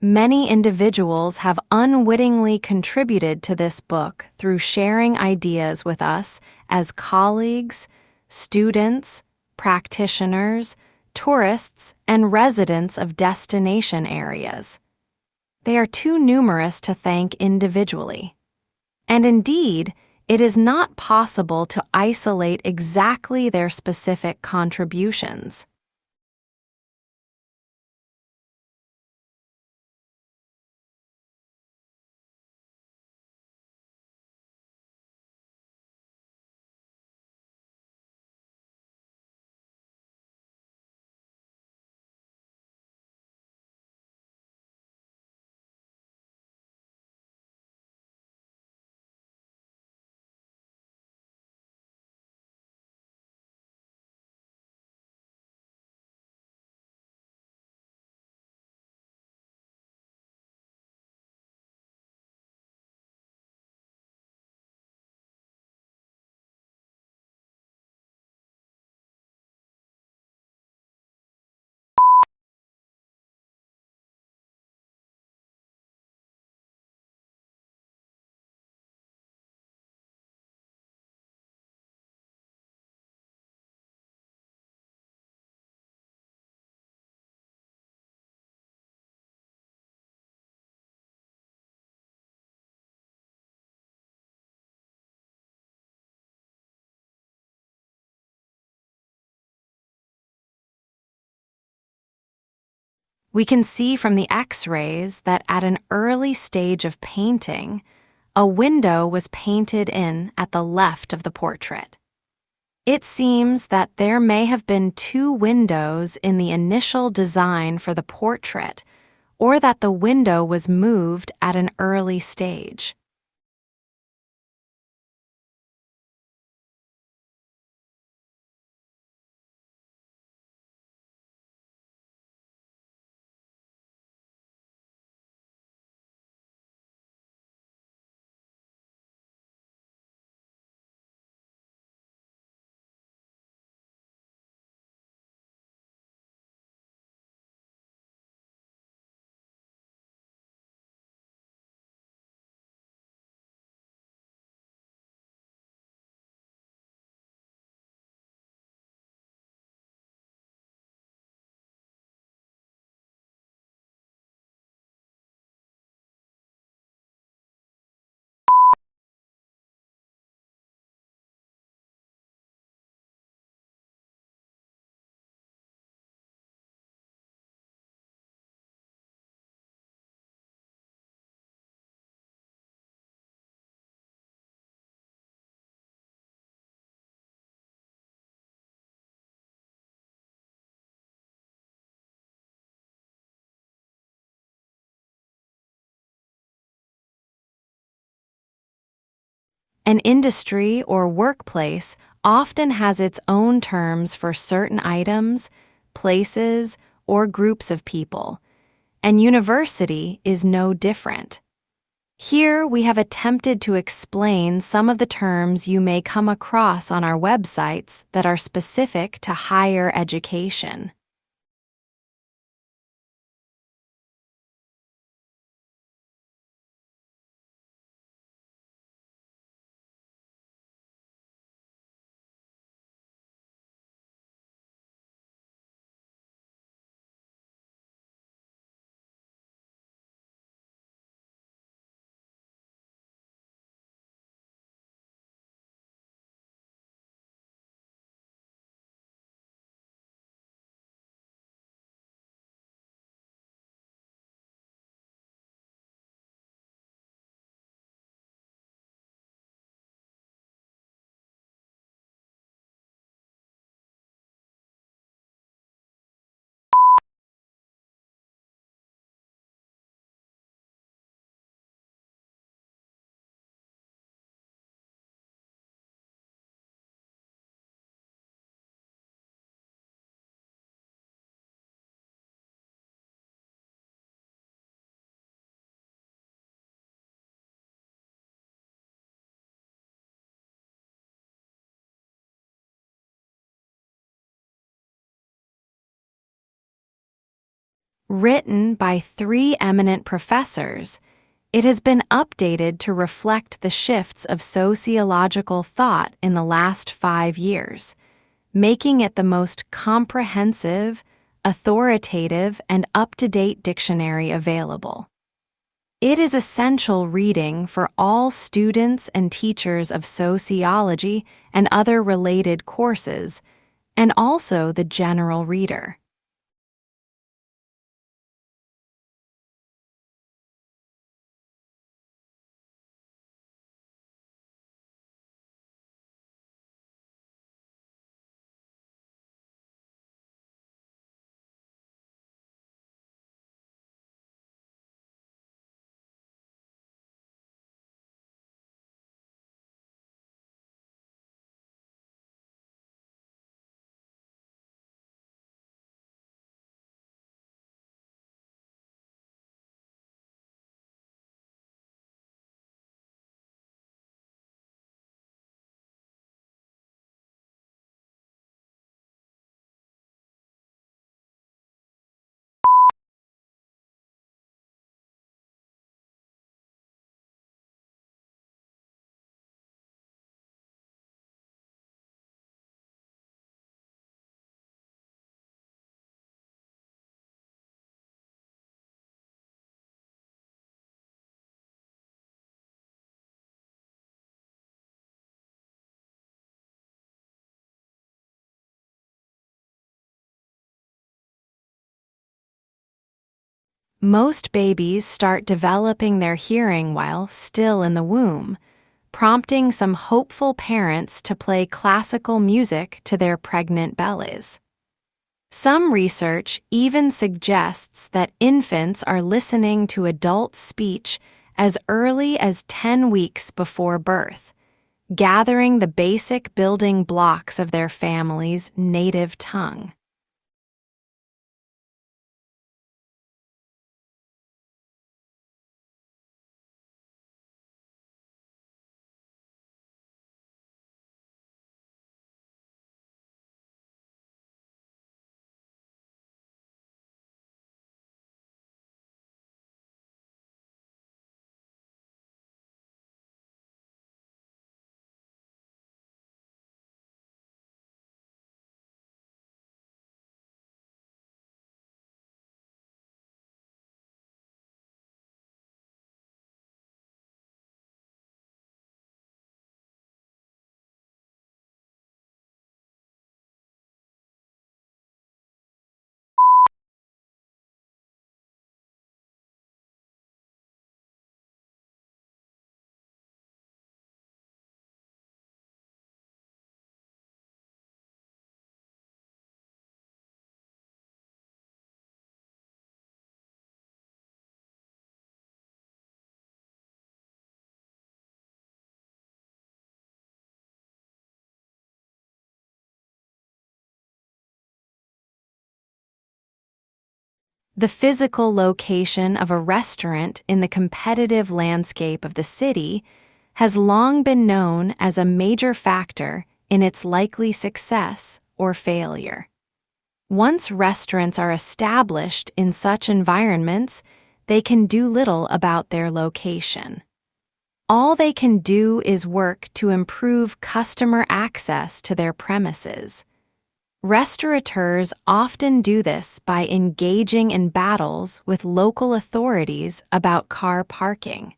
Many individuals have unwittingly contributed to this book through sharing ideas with us as colleagues, students, practitioners, tourists, and residents of destination areas. They are too numerous to thank individually. And indeed, it is not possible to isolate exactly their specific contributions. We can see from the X-rays that at an early stage of painting, a window was painted in at the left of the portrait. It seems that there may have been two windows in the initial design for the portrait, or that the window was moved at an early stage. An industry or workplace often has its own terms for certain items, places, or groups of people, and university is no different. Here we have attempted to explain some of the terms you may come across on our websites that are specific to higher education. Written by 3 eminent professors, it has been updated to reflect the shifts of sociological thought in the last 5 years, making it the most comprehensive, authoritative, and up-to-date dictionary available. It is essential reading for all students and teachers of sociology and other related courses, and also the general reader. Most babies start developing their hearing while still in the womb, prompting some hopeful parents to play classical music to their pregnant bellies. Some research even suggests that infants are listening to adult speech as early as 10 weeks before birth, gathering the basic building blocks of their family's native tongue. The physical location of a restaurant in the competitive landscape of the city has long been known as a major factor in its likely success or failure. Once restaurants are established in such environments, they can do little about their location. All they can do is work to improve customer access to their premises. Restaurateurs often do this by engaging in battles with local authorities about car parking.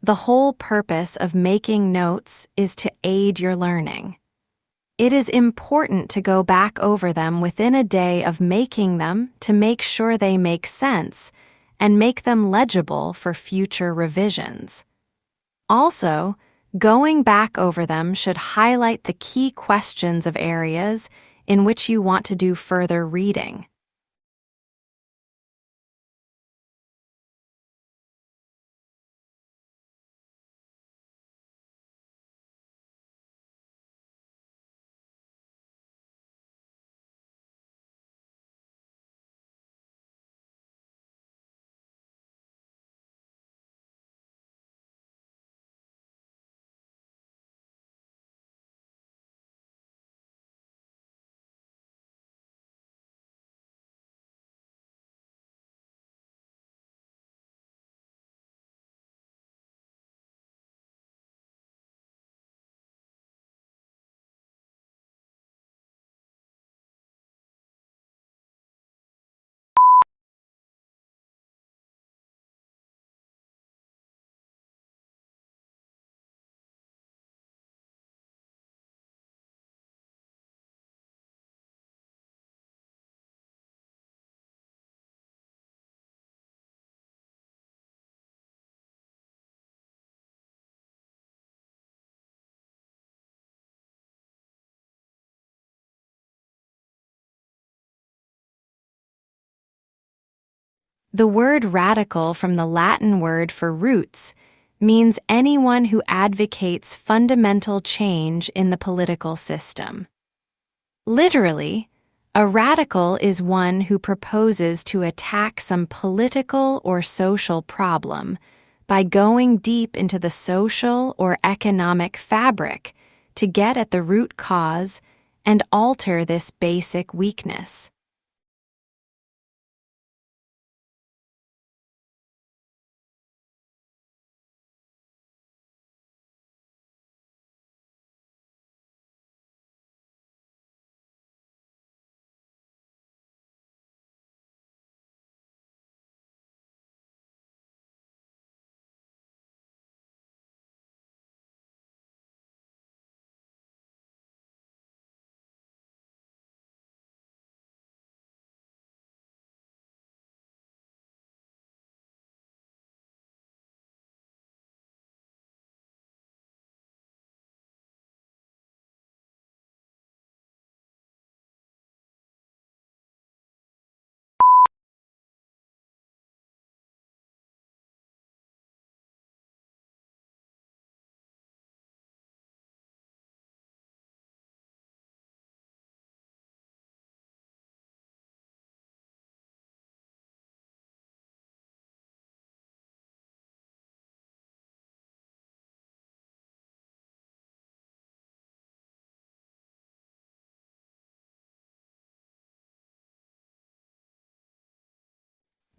The whole purpose of making notes is to aid your learning. It is important to go back over them within a day of making them to make sure they make sense and make them legible for future revisions. Also, going back over them should highlight the key questions of areas in which you want to do further reading. The word radical from the Latin word for roots means anyone who advocates fundamental change in the political system. Literally, a radical is one who proposes to attack some political or social problem by going deep into the social or economic fabric to get at the root cause and alter this basic weakness.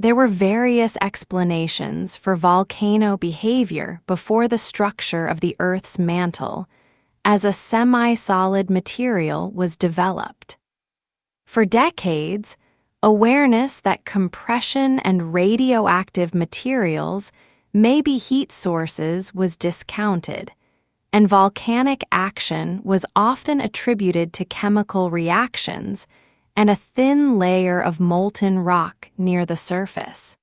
There were various explanations for volcano behavior before the structure of the Earth's mantle, as a semi-solid material was developed. For decades, awareness that compression and radioactive materials may be heat sources was discounted, and volcanic action was often attributed to chemical reactions and a thin layer of molten rock near the surface.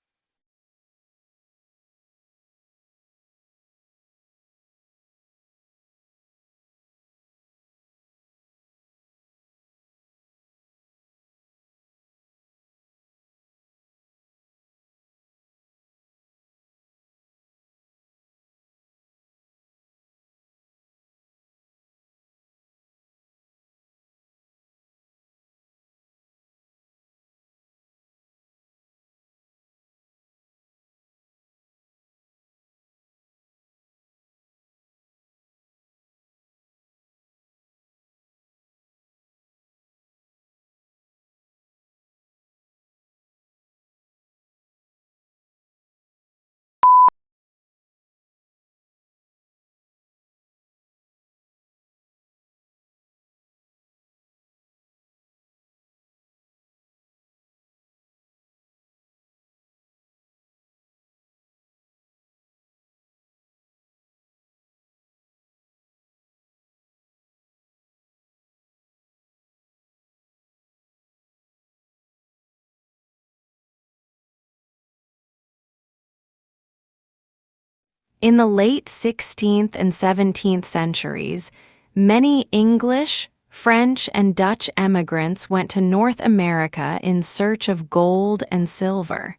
In the late 16th and 17th centuries, many English, French, and Dutch emigrants went to North America in search of gold and silver.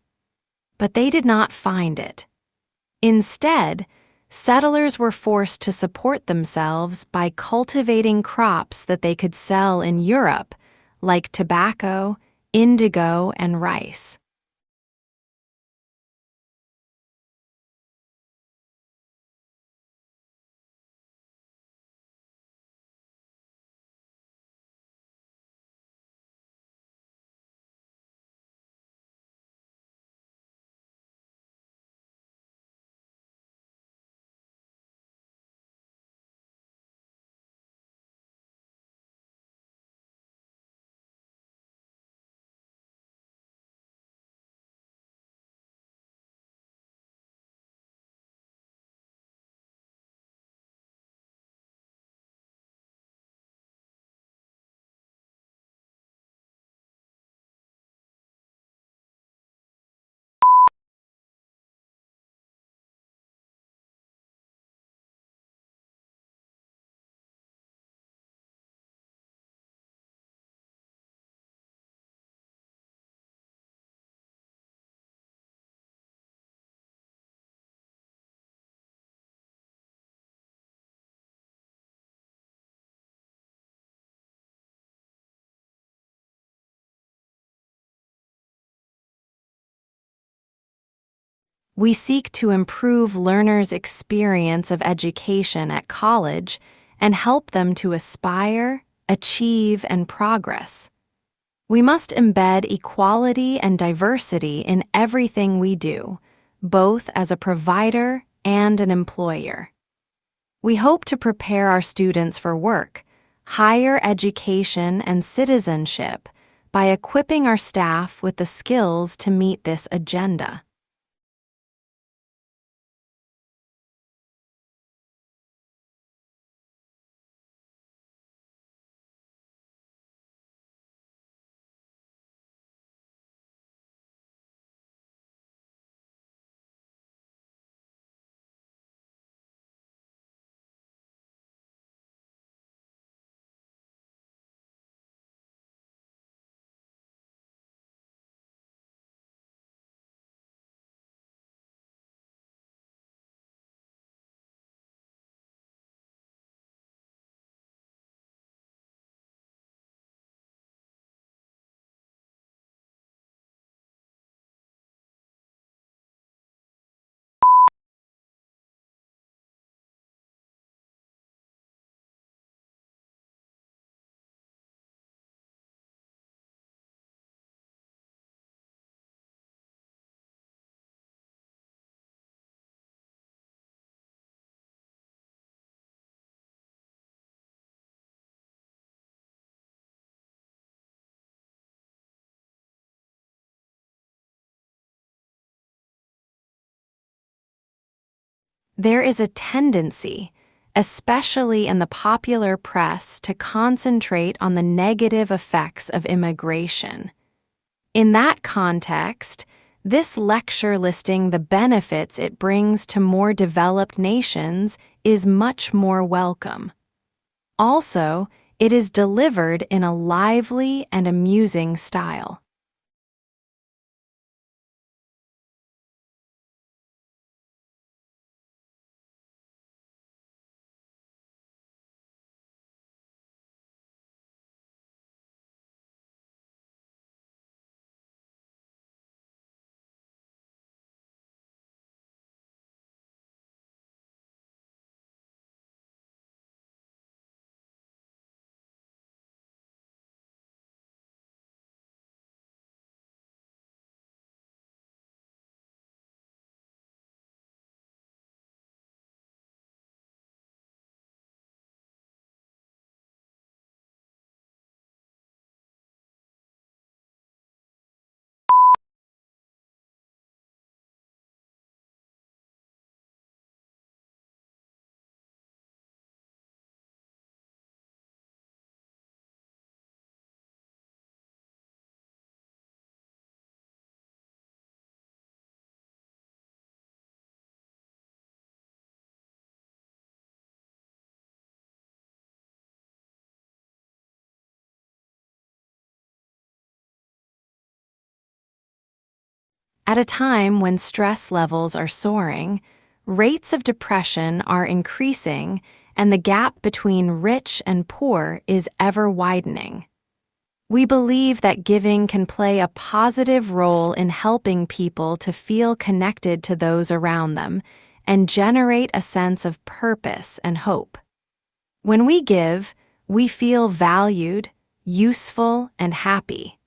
But they did not find it. Instead, settlers were forced to support themselves by cultivating crops that they could sell in Europe, like tobacco, indigo, and rice. We seek to improve learners' experience of education at college and help them to aspire, achieve, and progress. We must embed equality and diversity in everything we do, both as a provider and an employer. We hope to prepare our students for work, higher education, and citizenship by equipping our staff with the skills to meet this agenda. There is a tendency, especially in the popular press, to concentrate on the negative effects of immigration. In that context, this lecture listing the benefits it brings to more developed nations is much more welcome. Also, it is delivered in a lively and amusing style. At a time when stress levels are soaring, rates of depression are increasing, and the gap between rich and poor is ever widening. We believe that giving can play a positive role in helping people to feel connected to those around them and generate a sense of purpose and hope. When we give, we feel valued, useful, and happy.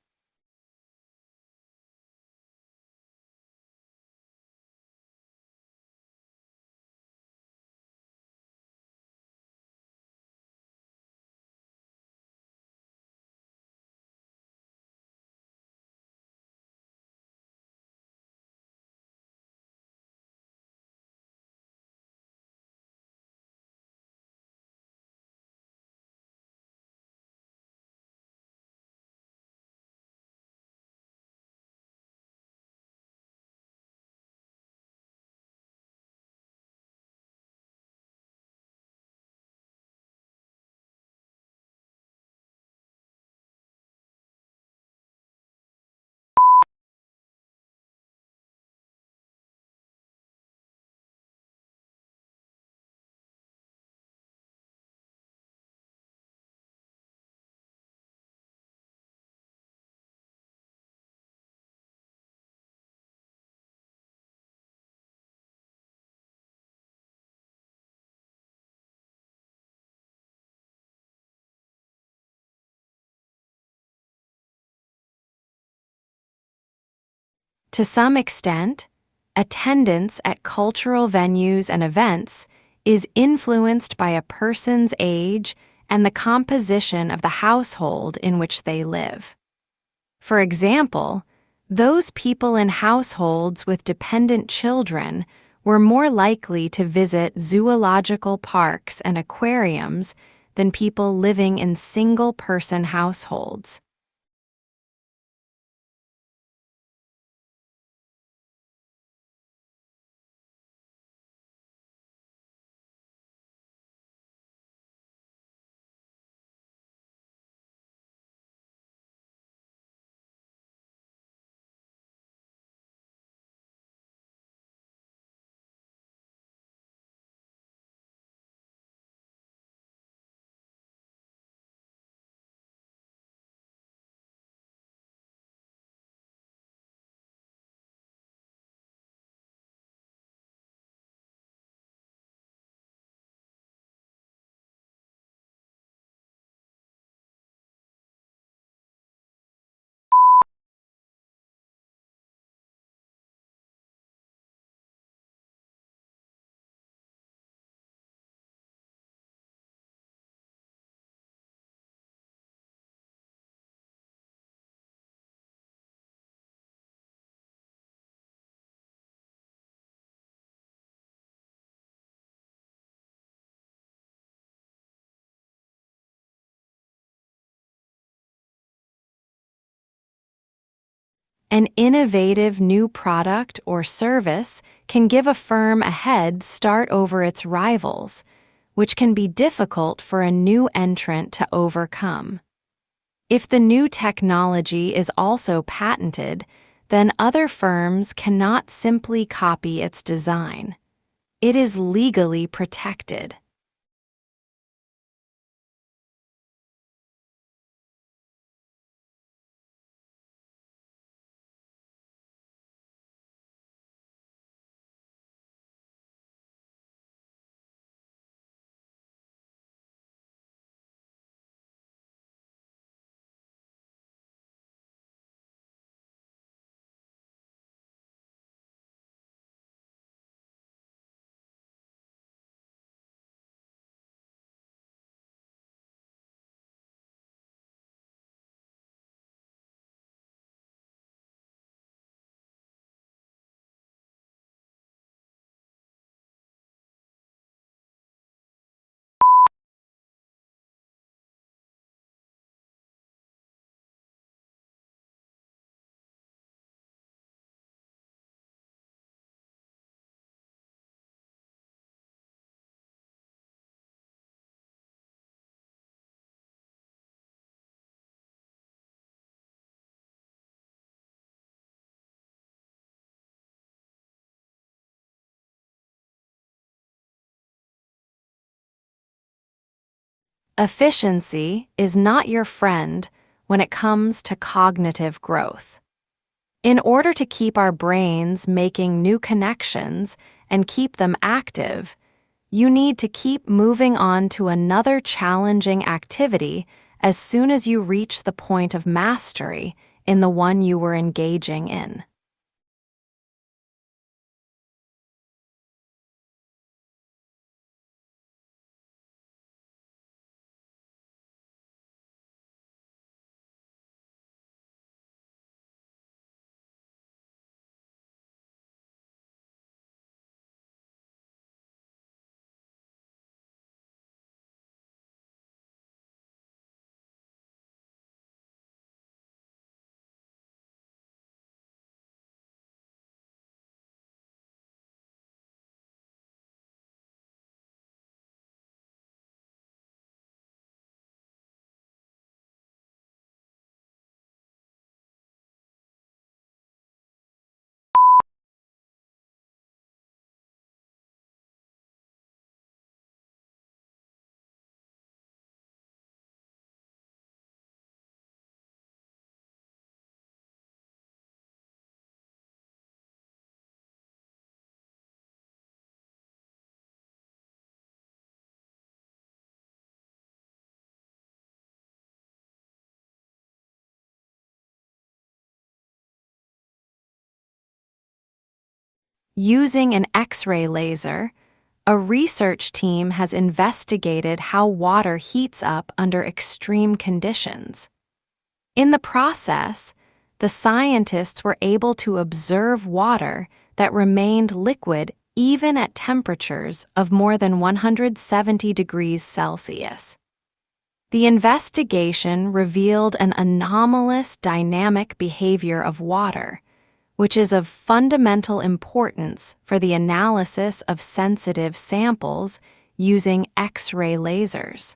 To some extent, attendance at cultural venues and events is influenced by a person's age and the composition of the household in which they live. For example, those people in households with dependent children were more likely to visit zoological parks and aquariums than people living in single-person households. An innovative new product or service can give a firm a head start over its rivals, which can be difficult for a new entrant to overcome. If the new technology is also patented, then other firms cannot simply copy its design. It is legally protected. Efficiency is not your friend when it comes to cognitive growth. In order to keep our brains making new connections and keep them active, you need to keep moving on to another challenging activity as soon as you reach the point of mastery in the one you were engaging in. Using an X-ray laser, a research team has investigated how water heats up under extreme conditions. In the process, the scientists were able to observe water that remained liquid even at temperatures of more than 170 degrees Celsius. The investigation revealed an anomalous dynamic behavior of water, which is of fundamental importance for the analysis of sensitive samples using X-ray lasers.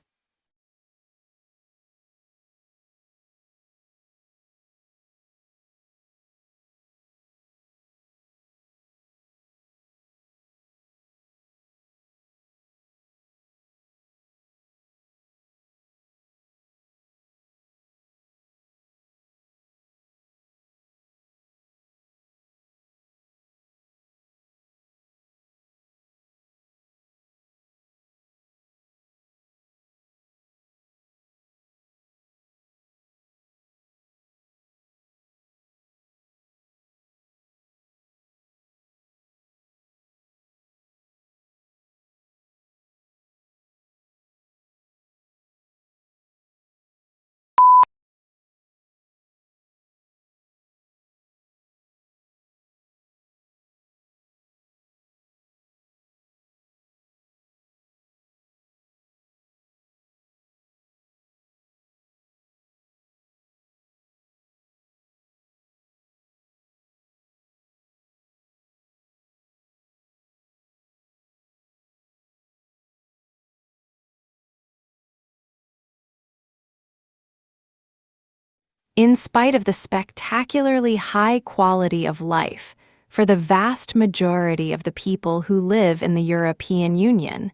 In spite of the spectacularly high quality of life for the vast majority of the people who live in the European Union,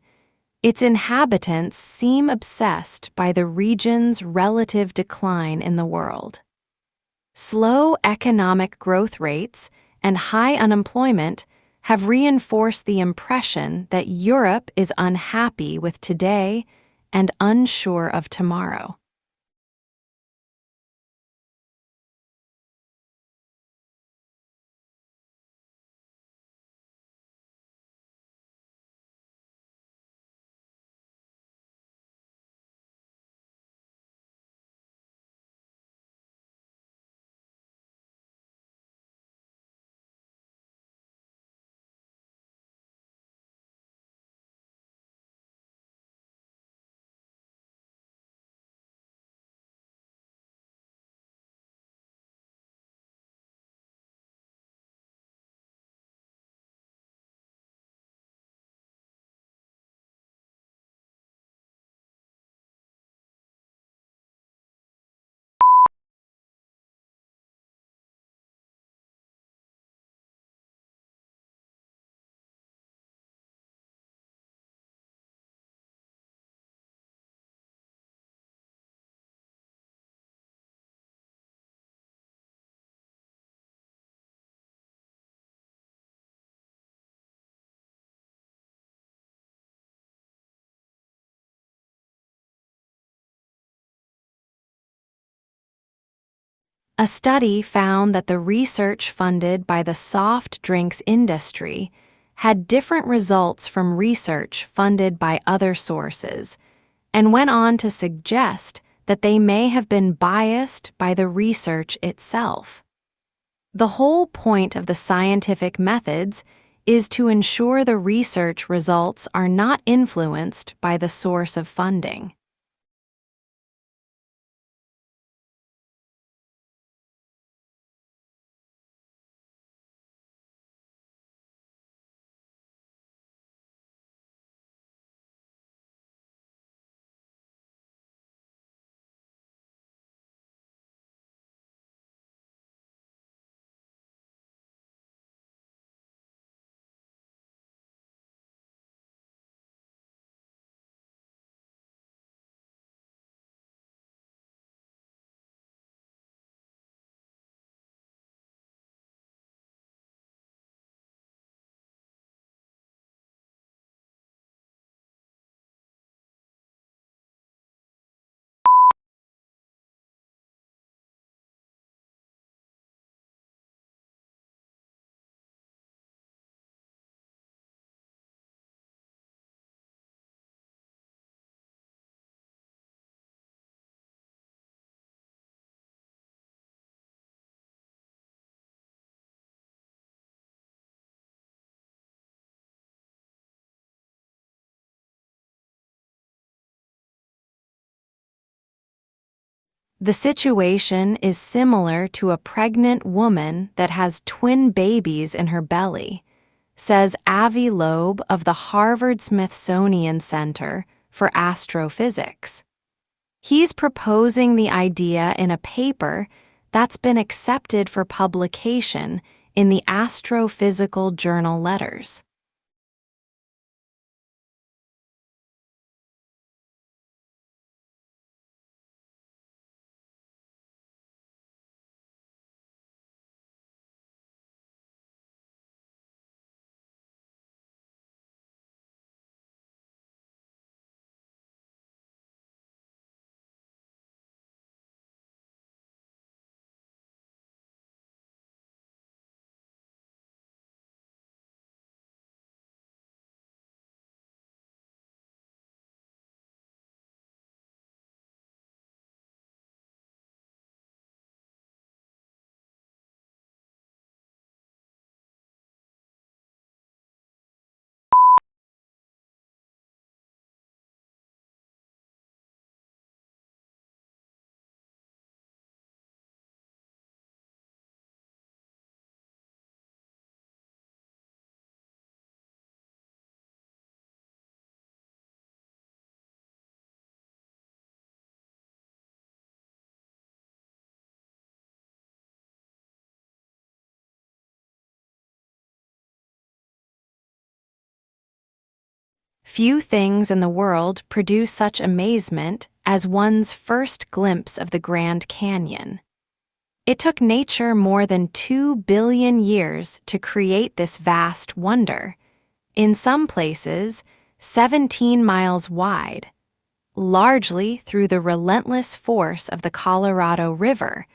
its inhabitants seem obsessed by the region's relative decline in the world. Slow economic growth rates and high unemployment have reinforced the impression that Europe is unhappy with today and unsure of tomorrow. A study found that the research funded by the soft drinks industry had different results from research funded by other sources, and went on to suggest that they may have been biased by the research itself. The whole point of the scientific methods is to ensure the research results are not influenced by the source of funding. The situation is similar to a pregnant woman that has twin babies in her belly, says Avi Loeb of the Harvard-Smithsonian Center for Astrophysics. He's proposing the idea in a paper that's been accepted for publication in the Astrophysical Journal Letters. Few things in the world produce such amazement as one's first glimpse of the Grand Canyon. It took nature more than 2 billion years to create this vast wonder, in some places 17 miles wide, largely through the relentless force of the Colorado River,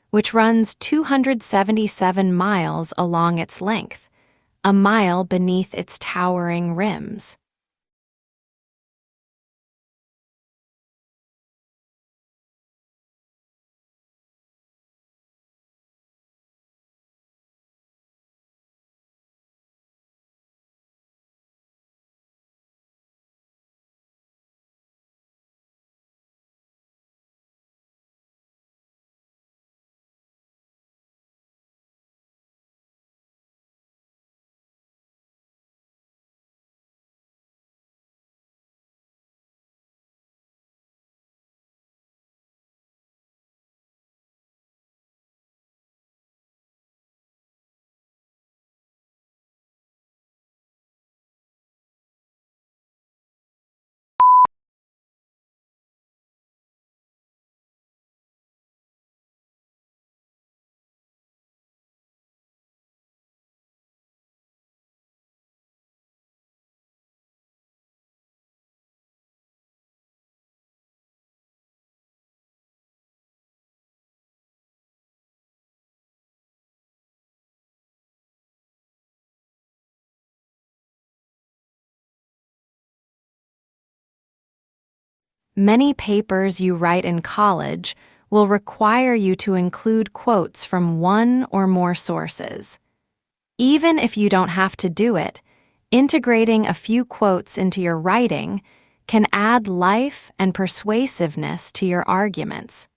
which runs 277 miles along its length, a mile beneath its towering rims. Many papers you write in college will require you to include quotes from one or more sources. Even if you don't have to do it, integrating a few quotes into your writing can add life and persuasiveness to your arguments.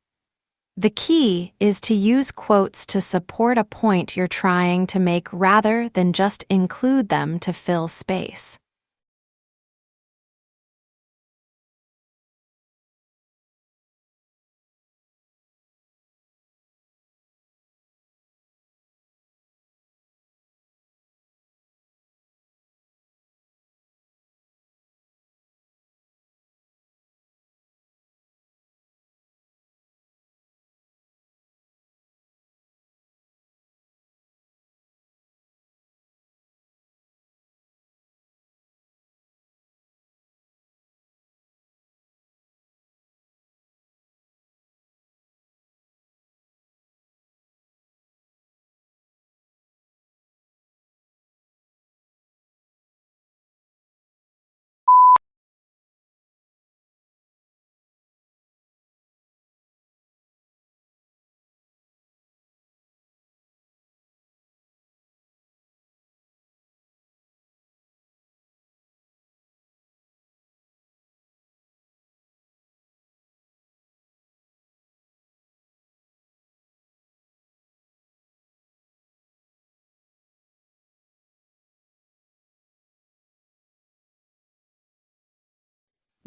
The key is to use quotes to support a point you're trying to make rather than just include them to fill space.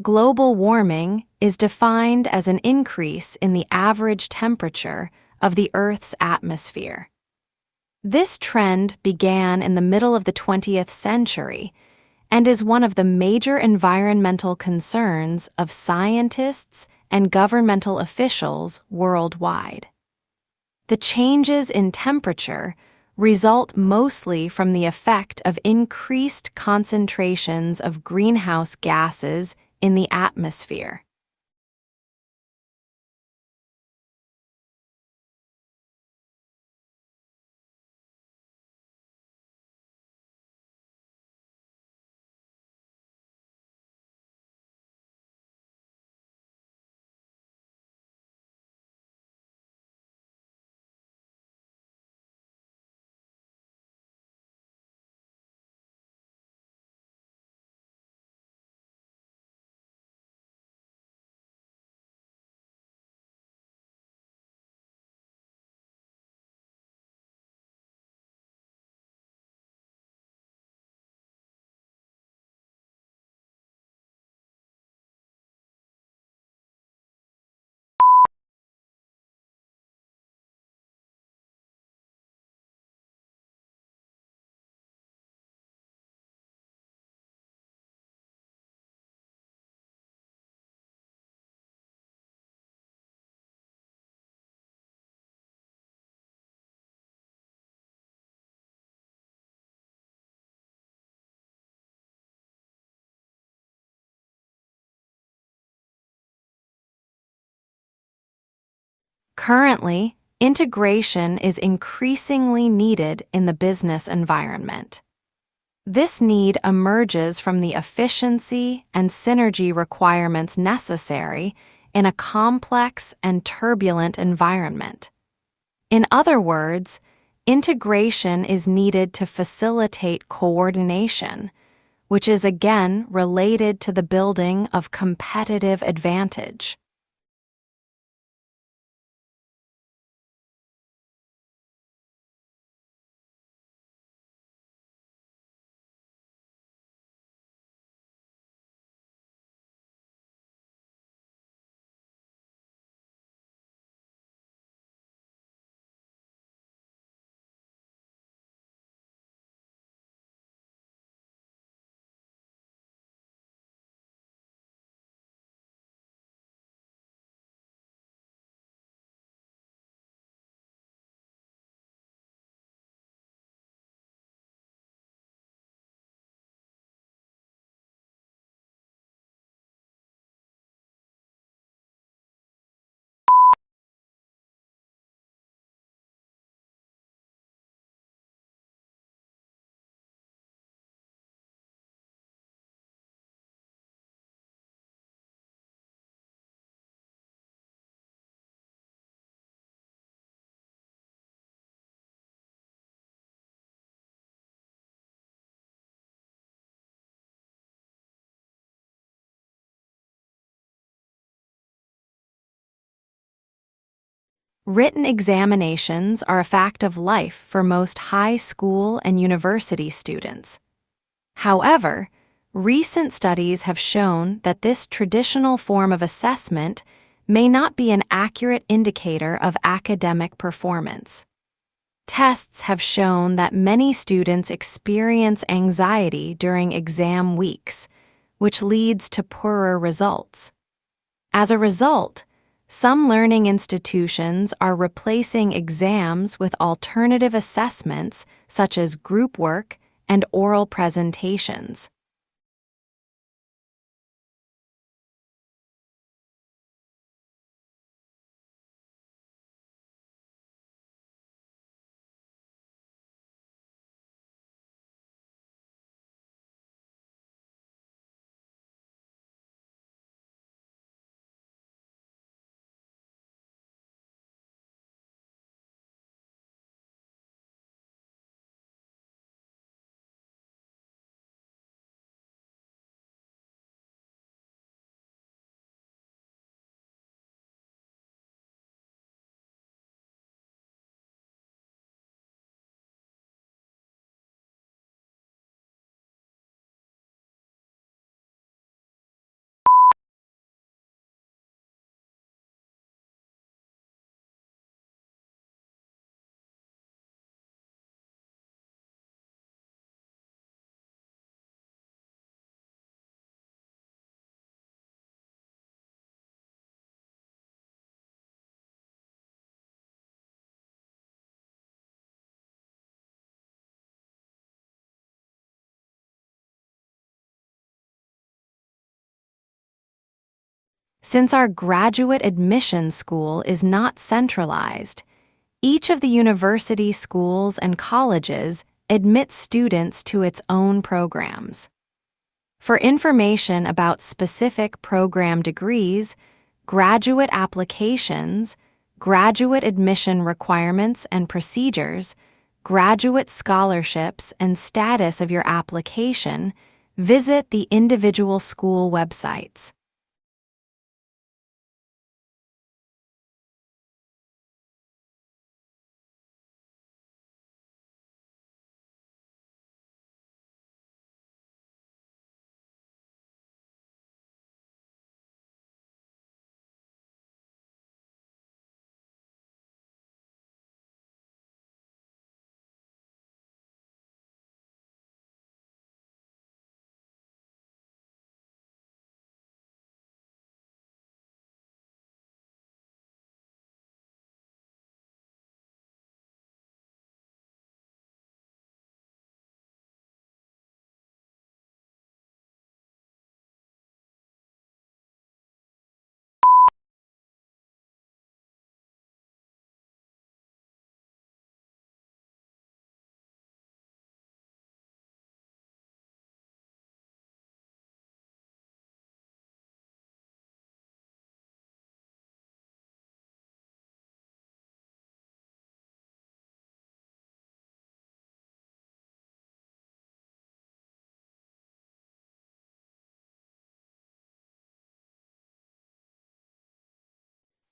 global warming is defined as an increase in the average temperature of the Earth's atmosphere. This trend began in the middle of the 20th century and is one of the major environmental concerns of scientists and governmental officials worldwide. The changes in temperature result mostly from the effect of increased concentrations of greenhouse gases in the atmosphere. Currently, integration is increasingly needed in the business environment. This need emerges from the efficiency and synergy requirements necessary in a complex and turbulent environment. In other words, integration is needed to facilitate coordination, which is again related to the building of competitive advantage. Written examinations are a fact of life for most high school and university students. However, recent studies have shown that this traditional form of assessment may not be an accurate indicator of academic performance. Tests have shown that many students experience anxiety during exam weeks, which leads to poorer results. As a result, some learning institutions are replacing exams with alternative assessments such as group work and oral presentations. Since our graduate admission school is not centralized, each of the university schools and colleges admits students to its own programs. For information about specific program degrees, graduate applications, graduate admission requirements and procedures, graduate scholarships, and status of your application, visit the individual school websites.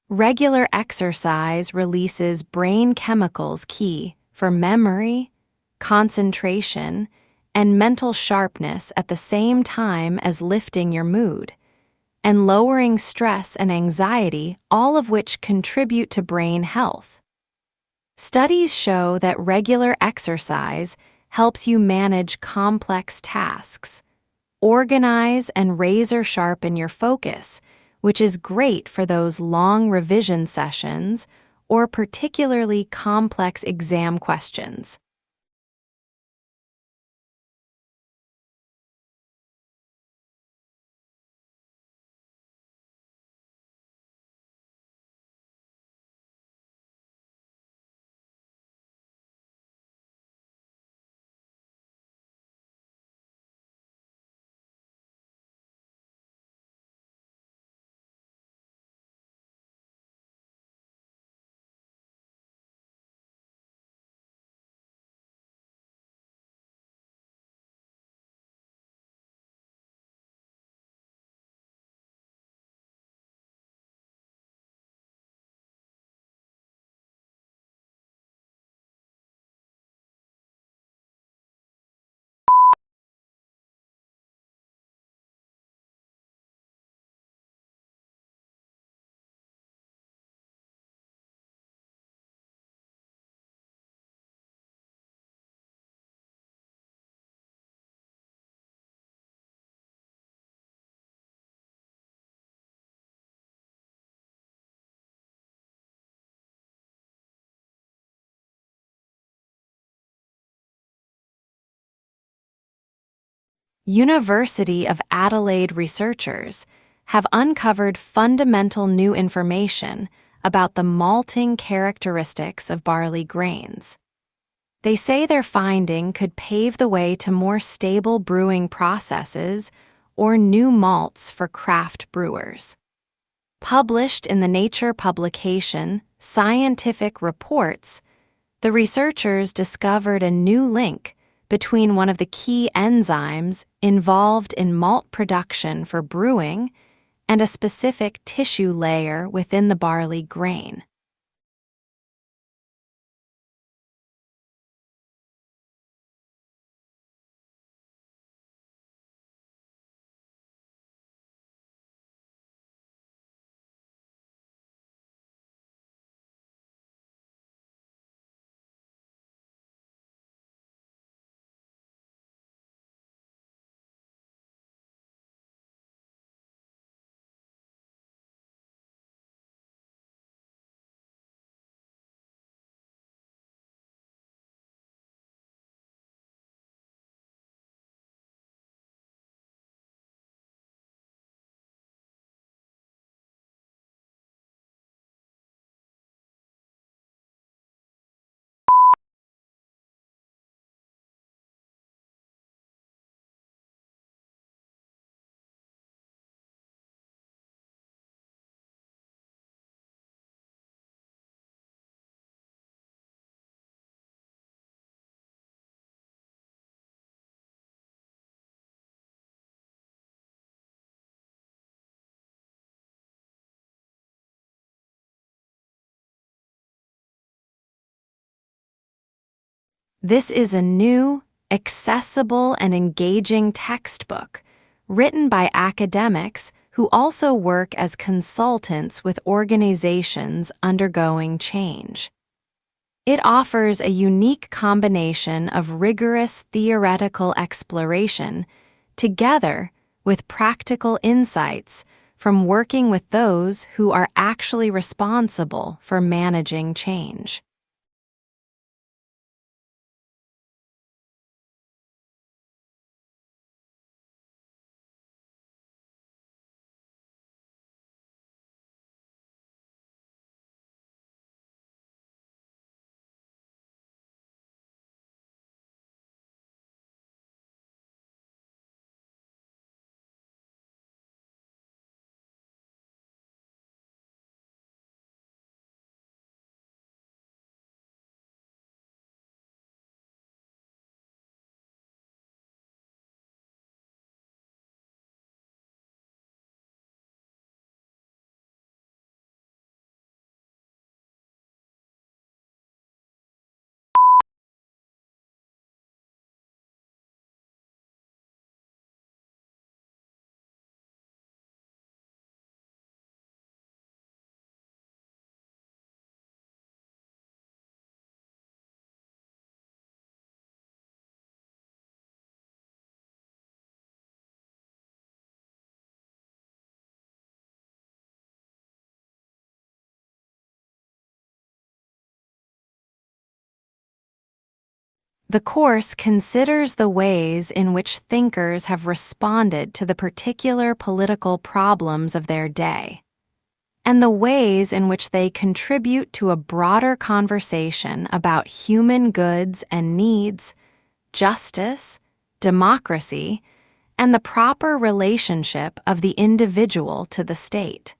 Regular exercise releases brain chemicals key for memory, concentration, and mental sharpness at the same time as lifting your mood, and lowering stress and anxiety, all of which contribute to brain health. Studies show that regular exercise helps you manage complex tasks, organize and razor sharpen your focus, which is great for those long revision sessions or particularly complex exam questions. University of Adelaide researchers have uncovered fundamental new information about the malting characteristics of barley grains. They say their finding could pave the way to more stable brewing processes or new malts for craft brewers. Published in the Nature publication Scientific Reports, the researchers discovered a new link between one of the key enzymes involved in malt production for brewing and a specific tissue layer within the barley grain. This is a new, accessible, and engaging textbook written by academics who also work as consultants with organizations undergoing change. It offers a unique combination of rigorous theoretical exploration together with practical insights from working with those who are actually responsible for managing change. The course considers the ways in which thinkers have responded to the particular political problems of their day, and the ways in which they contribute to a broader conversation about human goods and needs, justice, democracy, and the proper relationship of the individual to the state.